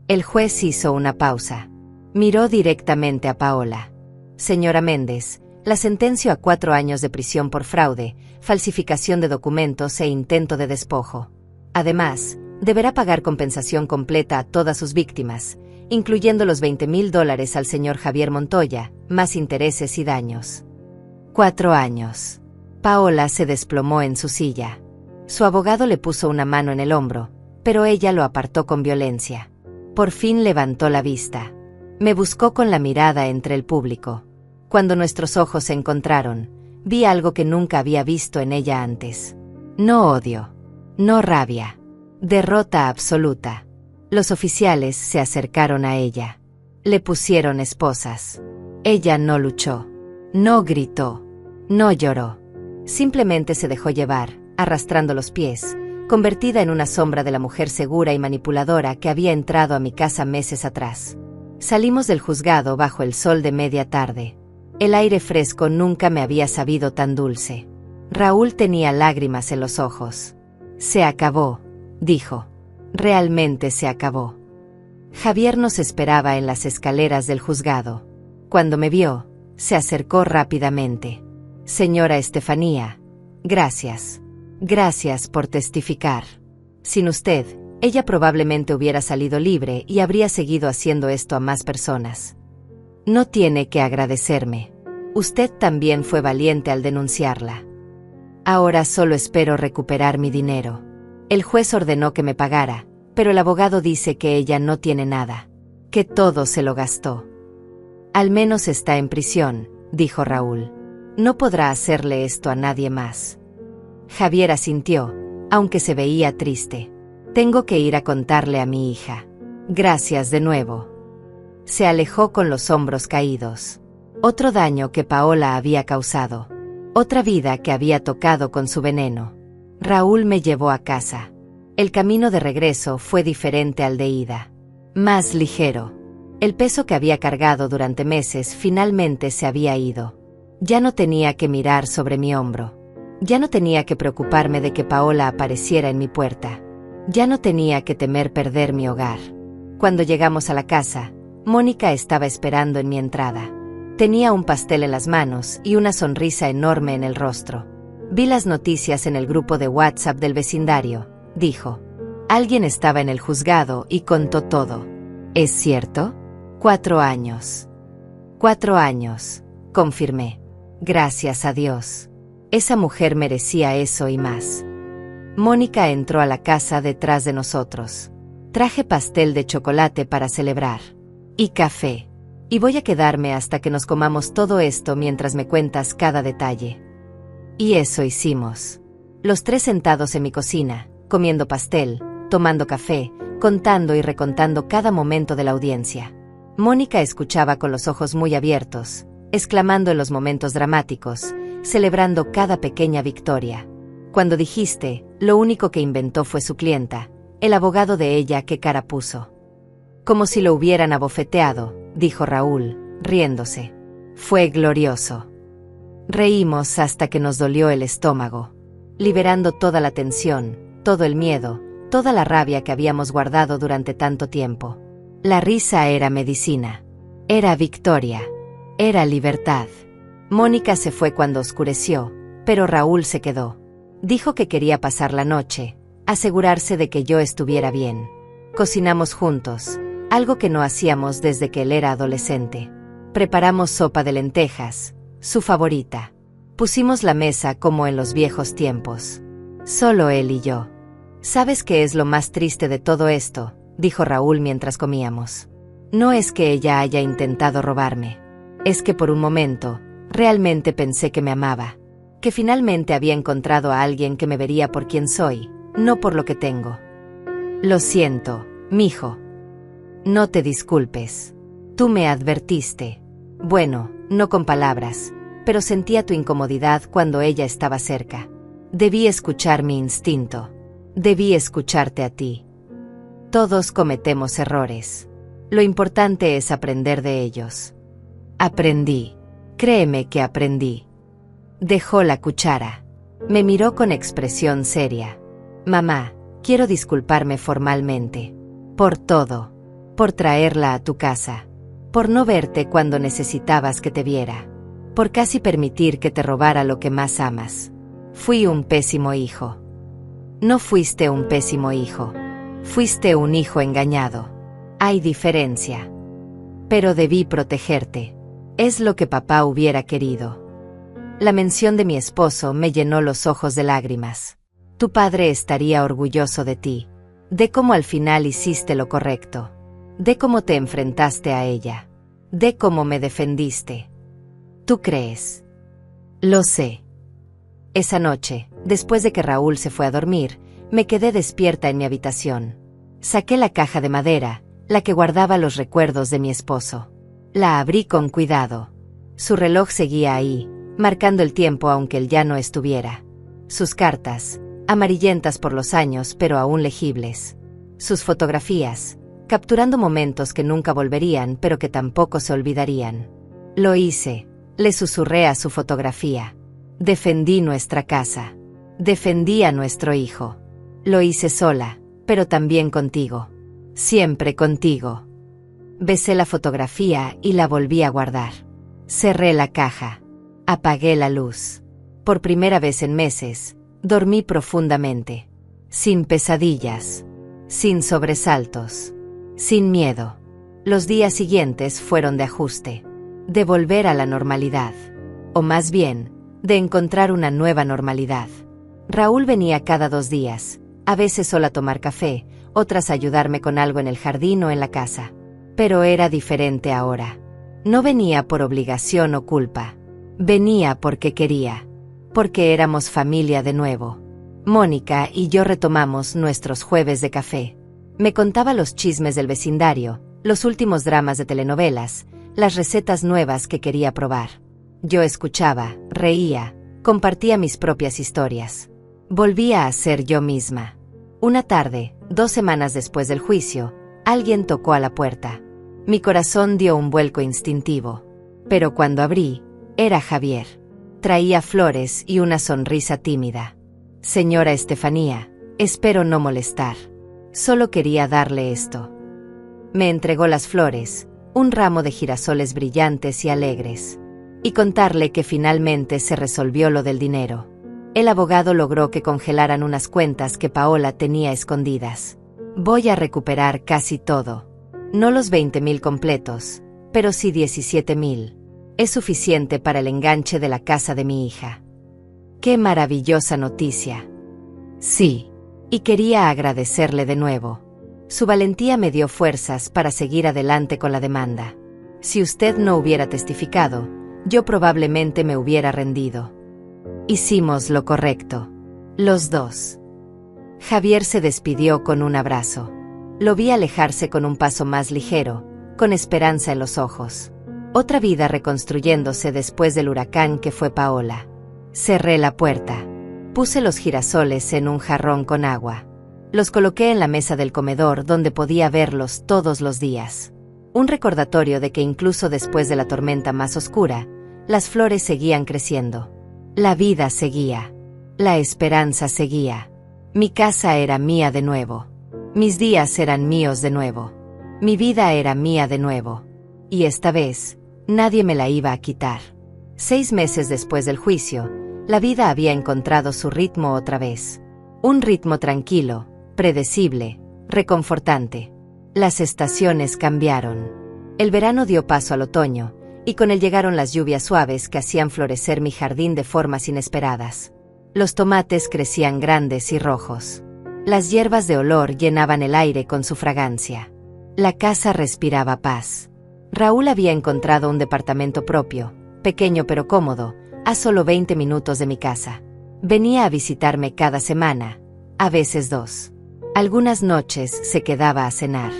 El juez hizo una pausa. Miró directamente a Paola. Señora Méndez, la sentencio a 4 años de prisión por fraude, falsificación de documentos e intento de despojo. Además, deberá pagar compensación completa a todas sus víctimas, incluyendo los $20,000 al señor Javier Montoya, más intereses y daños. 4 años. Paola se desplomó en su silla. Su abogado le puso una mano en el hombro, pero ella lo apartó con violencia. Por fin levantó la vista. Me buscó con la mirada entre el público. Cuando nuestros ojos se encontraron, vi algo que nunca había visto en ella antes. No odio. No rabia. Derrota absoluta. Los oficiales se acercaron a ella. Le pusieron esposas. Ella no luchó. No gritó. No lloró. Simplemente se dejó llevar, arrastrando los pies, convertida en una sombra de la mujer segura y manipuladora que había entrado a mi casa meses atrás. Salimos del juzgado bajo el sol de media tarde. El aire fresco nunca me había sabido tan dulce. Raúl tenía lágrimas en los ojos. Se acabó, dijo. Realmente se acabó. Javier nos esperaba en las escaleras del juzgado. Cuando me vio, se acercó rápidamente. Señora Estefanía, gracias. Gracias por testificar. Sin usted, ella probablemente hubiera salido libre y habría seguido haciendo esto a más personas. No tiene que agradecerme. Usted también fue valiente al denunciarla. Ahora solo espero recuperar mi dinero. El juez ordenó que me pagara, pero el abogado dice que ella no tiene nada, que todo se lo gastó. Al menos está en prisión, dijo Raúl. No podrá hacerle esto a nadie más. Javier asintió, aunque se veía triste. Tengo que ir a contarle a mi hija. Gracias de nuevo. Se alejó con los hombros caídos. Otro daño que Paola había causado. Otra vida que había tocado con su veneno. Raúl me llevó a casa. El camino de regreso fue diferente al de ida. Más ligero. El peso que había cargado durante meses finalmente se había ido. Ya no tenía que mirar sobre mi hombro. Ya no tenía que preocuparme de que Paola apareciera en mi puerta. Ya no tenía que temer perder mi hogar. Cuando llegamos a la casa, Mónica estaba esperando en mi entrada. Tenía un pastel en las manos y una sonrisa enorme en el rostro. Vi las noticias en el grupo de WhatsApp del vecindario, dijo. Alguien estaba en el juzgado y contó todo. ¿Es cierto? 4 años. 4 años, confirmé. Gracias a Dios. Esa mujer merecía eso y más. Mónica entró a la casa detrás de nosotros. Traje pastel de chocolate para celebrar. Y café. Y voy a quedarme hasta que nos comamos todo esto mientras me cuentas cada detalle. Y eso hicimos. Los 3 sentados en mi cocina, comiendo pastel, tomando café, contando y recontando cada momento de la audiencia. Mónica escuchaba con los ojos muy abiertos, exclamando en los momentos dramáticos, celebrando cada pequeña victoria. Cuando dijiste, lo único que inventó fue su clienta, el abogado de ella, ¿qué cara puso? Como si lo hubieran abofeteado, dijo Raúl, riéndose. Fue glorioso. Reímos hasta que nos dolió el estómago, liberando toda la tensión, todo el miedo, toda la rabia que habíamos guardado durante tanto tiempo. La risa era medicina. Era victoria. Era libertad. Mónica se fue cuando oscureció, pero Raúl se quedó. Dijo que quería pasar la noche, asegurarse de que yo estuviera bien. Cocinamos juntos, algo que no hacíamos desde que él era adolescente. Preparamos sopa de lentejas, su favorita. Pusimos la mesa como en los viejos tiempos. Solo él y yo. ¿Sabes qué es lo más triste de todo esto?, dijo Raúl mientras comíamos. No es que ella haya intentado robarme. Es que por un momento, realmente pensé que me amaba. Que finalmente había encontrado a alguien que me vería por quien soy, no por lo que tengo. Lo siento, mijo. No te disculpes. Tú me advertiste. Bueno, no con palabras, pero sentía tu incomodidad cuando ella estaba cerca. Debí escuchar mi instinto. Debí escucharte a ti. Todos cometemos errores. Lo importante es aprender de ellos. Aprendí. Créeme que aprendí. Dejó la cuchara. Me miró con expresión seria. Mamá, quiero disculparme formalmente. Por todo. Por traerla a tu casa. por no verte cuando necesitabas que te viera, por casi permitir que te robara lo que más amas. Fui un pésimo hijo. No fuiste un pésimo hijo. Fuiste un hijo engañado. Hay diferencia. Pero debí protegerte. Es lo que papá hubiera querido. La mención de mi esposo me llenó los ojos de lágrimas. Tu padre estaría orgulloso de ti. De cómo al final hiciste lo correcto. De cómo te enfrentaste a ella. De cómo me defendiste. ¿Tú crees? Lo sé. Esa noche, después de que Raúl se fue a dormir, me quedé despierta en mi habitación. Saqué la caja de madera, la que guardaba los recuerdos de mi esposo. La abrí con cuidado. Su reloj seguía ahí, marcando el tiempo aunque él ya no estuviera. Sus cartas, amarillentas por los años pero aún legibles. Sus fotografías, capturando momentos que nunca volverían pero que tampoco se olvidarían. Lo hice, le susurré a su fotografía. Defendí nuestra casa. Defendí a nuestro hijo. Lo hice sola, pero también contigo. Siempre contigo. Besé la fotografía y la volví a guardar. Cerré la caja. Apagué la luz. Por primera vez en meses, dormí profundamente. Sin pesadillas. Sin sobresaltos. Sin miedo. Los días siguientes fueron de ajuste. De volver a la normalidad. O más bien, de encontrar una nueva normalidad. Raúl venía cada 2 días, a veces solo a tomar café, otras a ayudarme con algo en el jardín o en la casa. Pero era diferente ahora. No venía por obligación o culpa. Venía porque quería. Porque éramos familia de nuevo. Mónica y yo retomamos nuestros jueves de café. Me contaba los chismes del vecindario, los últimos dramas de telenovelas, las recetas nuevas que quería probar. Yo escuchaba, reía, compartía mis propias historias. Volvía a ser yo misma. Una tarde, 2 semanas después del juicio, alguien tocó a la puerta. Mi corazón dio un vuelco instintivo. Pero cuando abrí, era Javier. Traía flores y una sonrisa tímida. Señora Estefanía, espero no molestar. Solo quería darle esto. Me entregó las flores, un ramo de girasoles brillantes y alegres. Y contarle que finalmente se resolvió lo del dinero. El abogado logró que congelaran unas cuentas que Paola tenía escondidas. Voy a recuperar casi todo. No los 20.000 completos, pero sí 17.000. Es suficiente para el enganche de la casa de mi hija. ¡Qué maravillosa noticia! Sí, y quería agradecerle de nuevo. Su valentía me dio fuerzas para seguir adelante con la demanda. Si usted no hubiera testificado, yo probablemente me hubiera rendido. Hicimos lo correcto. Los dos. Javier se despidió con un abrazo. Lo vi alejarse con un paso más ligero, con esperanza en los ojos. Otra vida reconstruyéndose después del huracán que fue Paola. Cerré la puerta. Puse los girasoles en un jarrón con agua. Los coloqué en la mesa del comedor donde podía verlos todos los días. Un recordatorio de que incluso después de la tormenta más oscura, las flores seguían creciendo. La vida seguía. La esperanza seguía. Mi casa era mía de nuevo. Mis días eran míos de nuevo. Mi vida era mía de nuevo. Y esta vez, nadie me la iba a quitar. 6 meses después del juicio, la vida había encontrado su ritmo otra vez. Un ritmo tranquilo, predecible, reconfortante. Las estaciones cambiaron. El verano dio paso al otoño, y con él llegaron las lluvias suaves que hacían florecer mi jardín de formas inesperadas. Los tomates crecían grandes y rojos. Las hierbas de olor llenaban el aire con su fragancia. La casa respiraba paz. Raúl había encontrado un departamento propio, pequeño pero cómodo, a solo 20 minutos de mi casa. Venía a visitarme cada semana, a veces 2. Algunas noches se quedaba a cenar.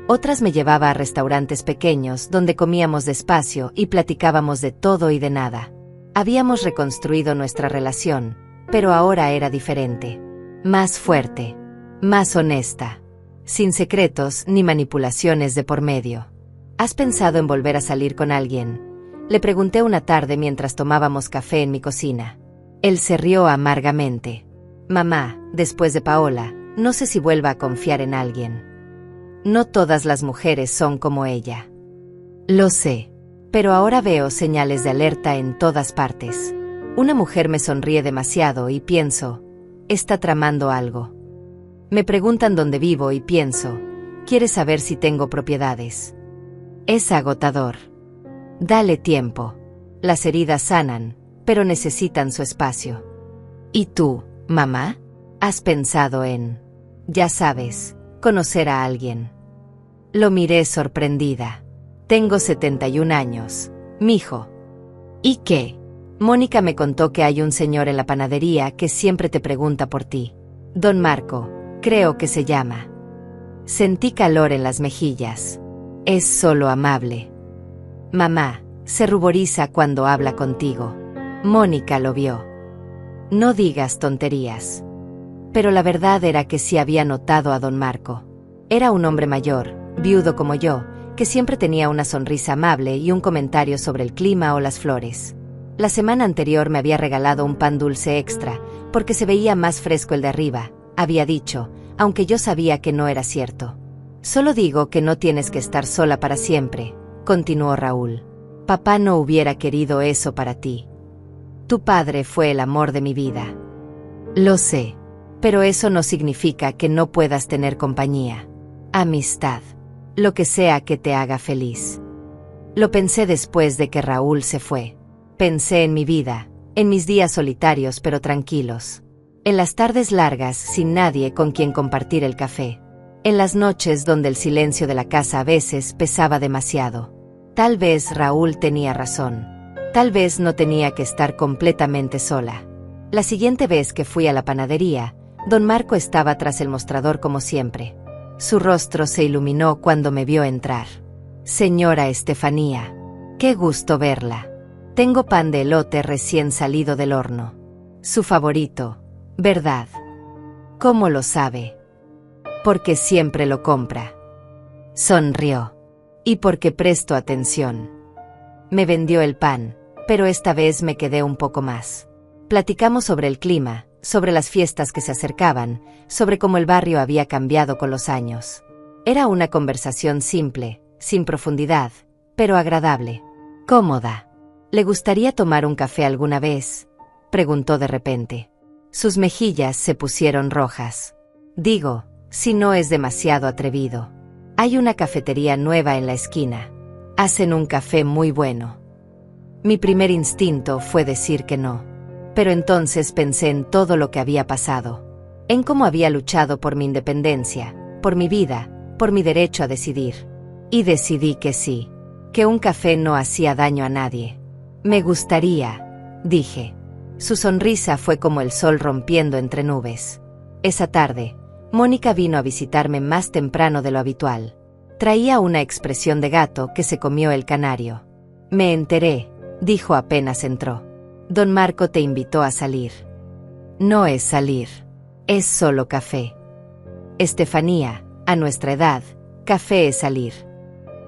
Otras me llevaba a restaurantes pequeños donde comíamos despacio y platicábamos de todo y de nada. Habíamos reconstruido nuestra relación, pero ahora era diferente. Más fuerte. Más honesta. Sin secretos ni manipulaciones de por medio. ¿Has pensado en volver a salir con alguien? Le pregunté una tarde mientras tomábamos café en mi cocina. Él se rió amargamente. Mamá, después de Paola, no sé si vuelva a confiar en alguien. No todas las mujeres son como ella. Lo sé. Pero ahora veo señales de alerta en todas partes. Una mujer me sonríe demasiado y pienso, está tramando algo. Me preguntan dónde vivo y pienso, quiere saber si tengo propiedades. Es agotador. Dale tiempo. Las heridas sanan, pero necesitan su espacio. ¿Y tú, mamá? ¿Has pensado en, ya sabes, conocer a alguien? Lo miré sorprendida. Tengo 71 años, mijo. ¿Y qué? Mónica me contó que hay un señor en la panadería que siempre te pregunta por ti. Don Marco, creo que se llama. Sentí calor en las mejillas. Es solo amable. Mamá, se ruboriza cuando habla contigo. Mónica lo vio. No digas tonterías. Pero la verdad era que sí había notado a don Marco. Era un hombre mayor, viudo como yo, que siempre tenía una sonrisa amable y un comentario sobre el clima o las flores. La semana anterior me había regalado un pan dulce extra, porque se veía más fresco el de arriba, había dicho, aunque yo sabía que no era cierto. Solo digo que no tienes que estar sola para siempre, continuó Raúl. Papá no hubiera querido eso para ti. Tu padre fue el amor de mi vida. Lo sé, pero eso no significa que no puedas tener compañía. Amistad. Lo que sea que te haga feliz. Lo pensé después de que Raúl se fue. Pensé en mi vida, en mis días solitarios pero tranquilos. En las tardes largas sin nadie con quien compartir el café. En las noches donde el silencio de la casa a veces pesaba demasiado. Tal vez Raúl tenía razón. Tal vez no tenía que estar completamente sola. La siguiente vez que fui a la panadería, don Marco estaba tras el mostrador como siempre. Su rostro se iluminó cuando me vio entrar. Señora Estefanía, qué gusto verla. Tengo pan de elote recién salido del horno. Su favorito, ¿verdad? ¿Cómo lo sabe? Porque siempre lo compra. Sonrió. Y porque presto atención. Me vendió el pan, pero esta vez me quedé un poco más. Platicamos sobre el clima, sobre las fiestas que se acercaban, sobre cómo el barrio había cambiado con los años. Era una conversación simple, sin profundidad, pero agradable. Cómoda. ¿Le gustaría tomar un café alguna vez?, preguntó de repente. Sus mejillas se pusieron rojas. Digo, si no es demasiado atrevido. Hay una cafetería nueva en la esquina. Hacen un café muy bueno. Mi primer instinto fue decir que no. Pero entonces pensé en todo lo que había pasado. En cómo había luchado por mi independencia, por mi vida, por mi derecho a decidir. Y decidí que sí, que un café no hacía daño a nadie. Me gustaría, dije. Su sonrisa fue como el sol rompiendo entre nubes. Esa tarde, Mónica vino a visitarme más temprano de lo habitual. Traía una expresión de gato que se comió el canario. Me enteré, dijo apenas entró. Don Marco te invitó a salir. No es salir. Es solo café. Estefanía, a nuestra edad, café es salir.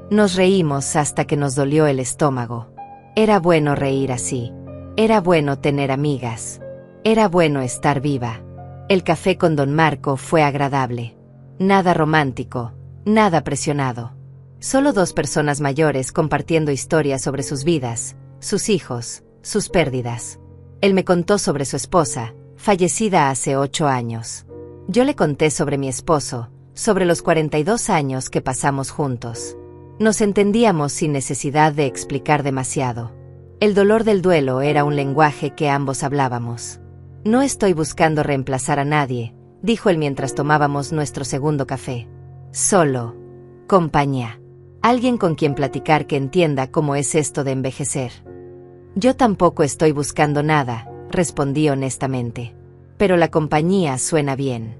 Nos reímos hasta que nos dolió el estómago. Era bueno reír así. Era bueno tener amigas. Era bueno estar viva. El café con don Marco fue agradable. Nada romántico, nada presionado. Solo dos personas mayores compartiendo historias sobre sus vidas, sus hijos, sus pérdidas. Él me contó sobre su esposa, fallecida hace 8 años. Yo le conté sobre mi esposo, sobre los 42 años que pasamos juntos. Nos entendíamos sin necesidad de explicar demasiado. El dolor del duelo era un lenguaje que ambos hablábamos. No estoy buscando reemplazar a nadie, dijo él mientras tomábamos nuestro segundo café. Solo compañía. Alguien con quien platicar que entienda cómo es esto de envejecer. Yo tampoco estoy buscando nada, respondí honestamente. Pero la compañía suena bien.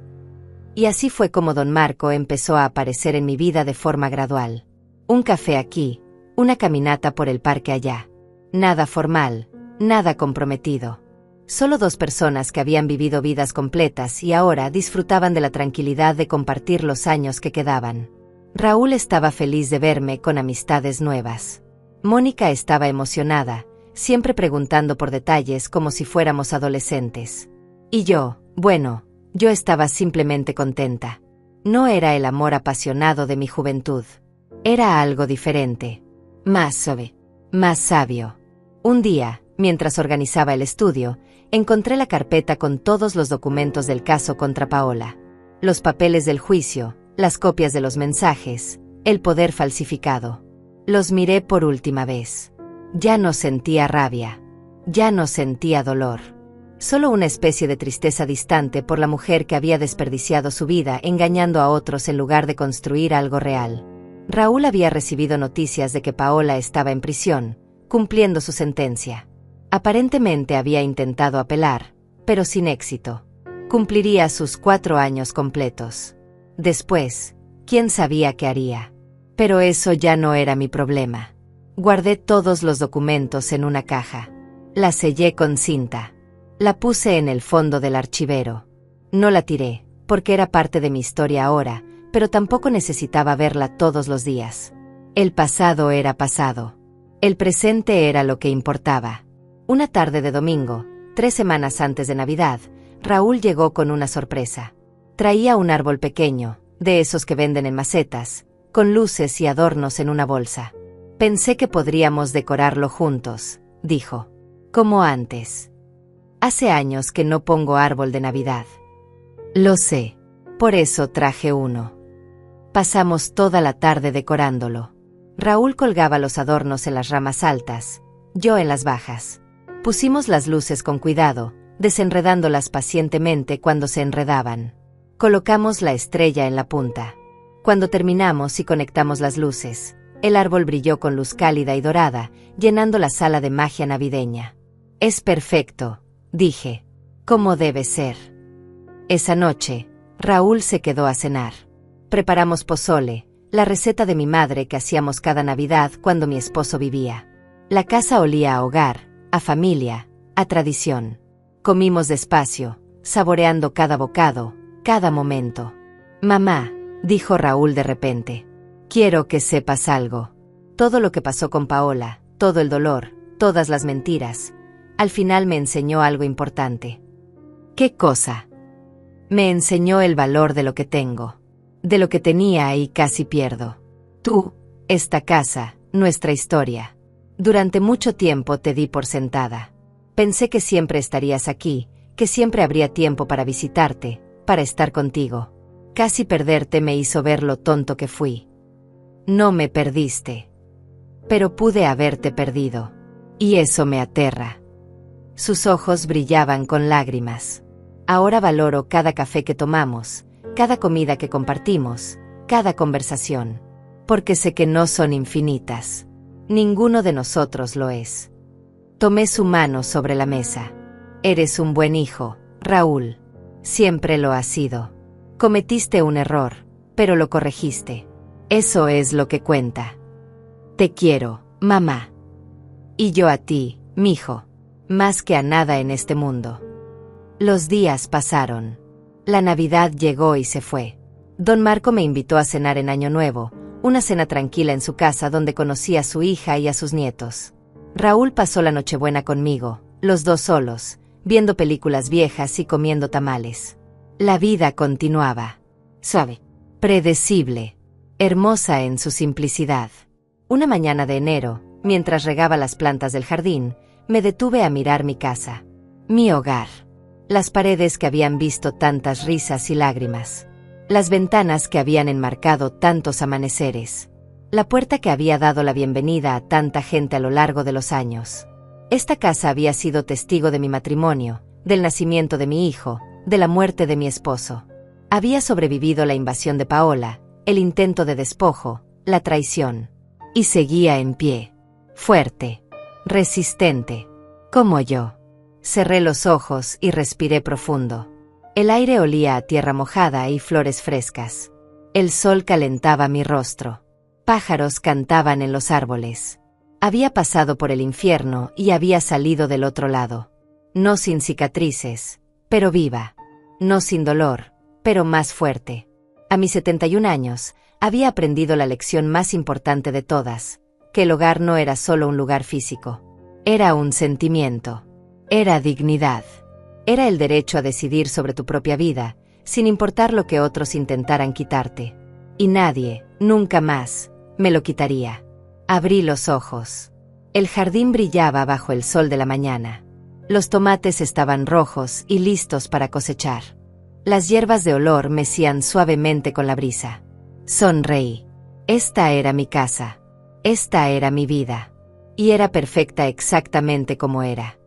Y así fue como don Marco empezó a aparecer en mi vida de forma gradual. Un café aquí, una caminata por el parque allá. Nada formal, nada comprometido. Solo dos personas que habían vivido vidas completas y ahora disfrutaban de la tranquilidad de compartir los años que quedaban. Raúl estaba feliz de verme con amistades nuevas. Mónica estaba emocionada, siempre preguntando por detalles como si fuéramos adolescentes. Y yo, bueno, yo estaba simplemente contenta. No era el amor apasionado de mi juventud. Era algo diferente. más suave, más sabio. Un día, mientras organizaba el estudio, encontré la carpeta con todos los documentos del caso contra Paola. Los papeles del juicio, las copias de los mensajes, el poder falsificado. Los miré por última vez. Ya no sentía rabia. Ya no sentía dolor. Solo una especie de tristeza distante por la mujer que había desperdiciado su vida engañando a otros en lugar de construir algo real. Raúl había recibido noticias de que Paola estaba en prisión, cumpliendo su sentencia. Aparentemente había intentado apelar, pero sin éxito. Cumpliría sus 4 años completos. Después, ¿quién sabía qué haría? Pero eso ya no era mi problema. Guardé todos los documentos en una caja. La sellé con cinta. La puse en el fondo del archivero. No la tiré, porque era parte de mi historia ahora, pero tampoco necesitaba verla todos los días. El pasado era pasado. El presente era lo que importaba. Una tarde de domingo, 3 semanas antes de Navidad, Raúl llegó con una sorpresa. Traía un árbol pequeño, de esos que venden en macetas, con luces y adornos en una bolsa. Pensé que podríamos decorarlo juntos, dijo. Como antes. Hace años que no pongo árbol de Navidad. Lo sé. Por eso traje uno. Pasamos toda la tarde decorándolo. Raúl colgaba los adornos en las ramas altas, yo en las bajas. Pusimos las luces con cuidado, desenredándolas pacientemente cuando se enredaban. Colocamos la estrella en la punta. Cuando terminamos y conectamos las luces, el árbol brilló con luz cálida y dorada, llenando la sala de magia navideña. Es perfecto, dije. Como debe ser. Esa noche, Raúl se quedó a cenar. Preparamos pozole, la receta de mi madre que hacíamos cada Navidad cuando mi esposo vivía. La casa olía a hogar, a familia, a tradición. Comimos despacio, saboreando cada bocado, cada momento. Mamá, dijo Raúl de repente, quiero que sepas algo. Todo lo que pasó con Paola, todo el dolor, todas las mentiras, al final me enseñó algo importante. ¿Qué cosa? Me enseñó el valor de lo que tengo, de lo que tenía y casi pierdo. Tú, esta casa, nuestra historia. Durante mucho tiempo te di por sentada. Pensé que siempre estarías aquí, que siempre habría tiempo para visitarte, para estar contigo. Casi perderte me hizo ver lo tonto que fui. No me perdiste. Pero pude haberte perdido. Y eso me aterra. Sus ojos brillaban con lágrimas. Ahora valoro cada café que tomamos, cada comida que compartimos, cada conversación. Porque sé que no son infinitas. Ninguno de nosotros lo es. Tomé su mano sobre la mesa. Eres un buen hijo, Raúl. Siempre lo has sido. Cometiste un error, pero lo corregiste. Eso es lo que cuenta. Te quiero, mamá. Y yo a ti, mijo. Más que a nada en este mundo. Los días pasaron. La Navidad llegó y se fue. Don Marco me invitó a cenar en Año Nuevo, una cena tranquila en su casa donde conocí a su hija y a sus nietos. Raúl pasó la Nochebuena conmigo, los dos solos, viendo películas viejas y comiendo tamales. La vida continuaba. Suave. Predecible. Hermosa en su simplicidad. Una mañana de enero, mientras regaba las plantas del jardín, me detuve a mirar mi casa. Mi hogar. Las paredes que habían visto tantas risas y lágrimas. Las ventanas que habían enmarcado tantos amaneceres. La puerta que había dado la bienvenida a tanta gente a lo largo de los años. Esta casa había sido testigo de mi matrimonio, del nacimiento de mi hijo, de la muerte de mi esposo. Había sobrevivido la invasión de Paola, el intento de despojo, la traición. Y seguía en pie. Fuerte. Resistente. Como yo. Cerré los ojos y respiré profundo. El aire olía a tierra mojada y flores frescas. El sol calentaba mi rostro. Pájaros cantaban en los árboles. Había pasado por el infierno y había salido del otro lado. No sin cicatrices, pero viva. No sin dolor, pero más fuerte. A mis 71 años, había aprendido la lección más importante de todas, que el hogar no era solo un lugar físico. Era un sentimiento. Era dignidad. Era el derecho a decidir sobre tu propia vida, sin importar lo que otros intentaran quitarte. Y nadie, nunca más, me lo quitaría. Abrí los ojos. El jardín brillaba bajo el sol de la mañana. Los tomates estaban rojos y listos para cosechar. Las hierbas de olor mecían suavemente con la brisa. Sonreí. Esta era mi casa. Esta era mi vida. Y era perfecta exactamente como era.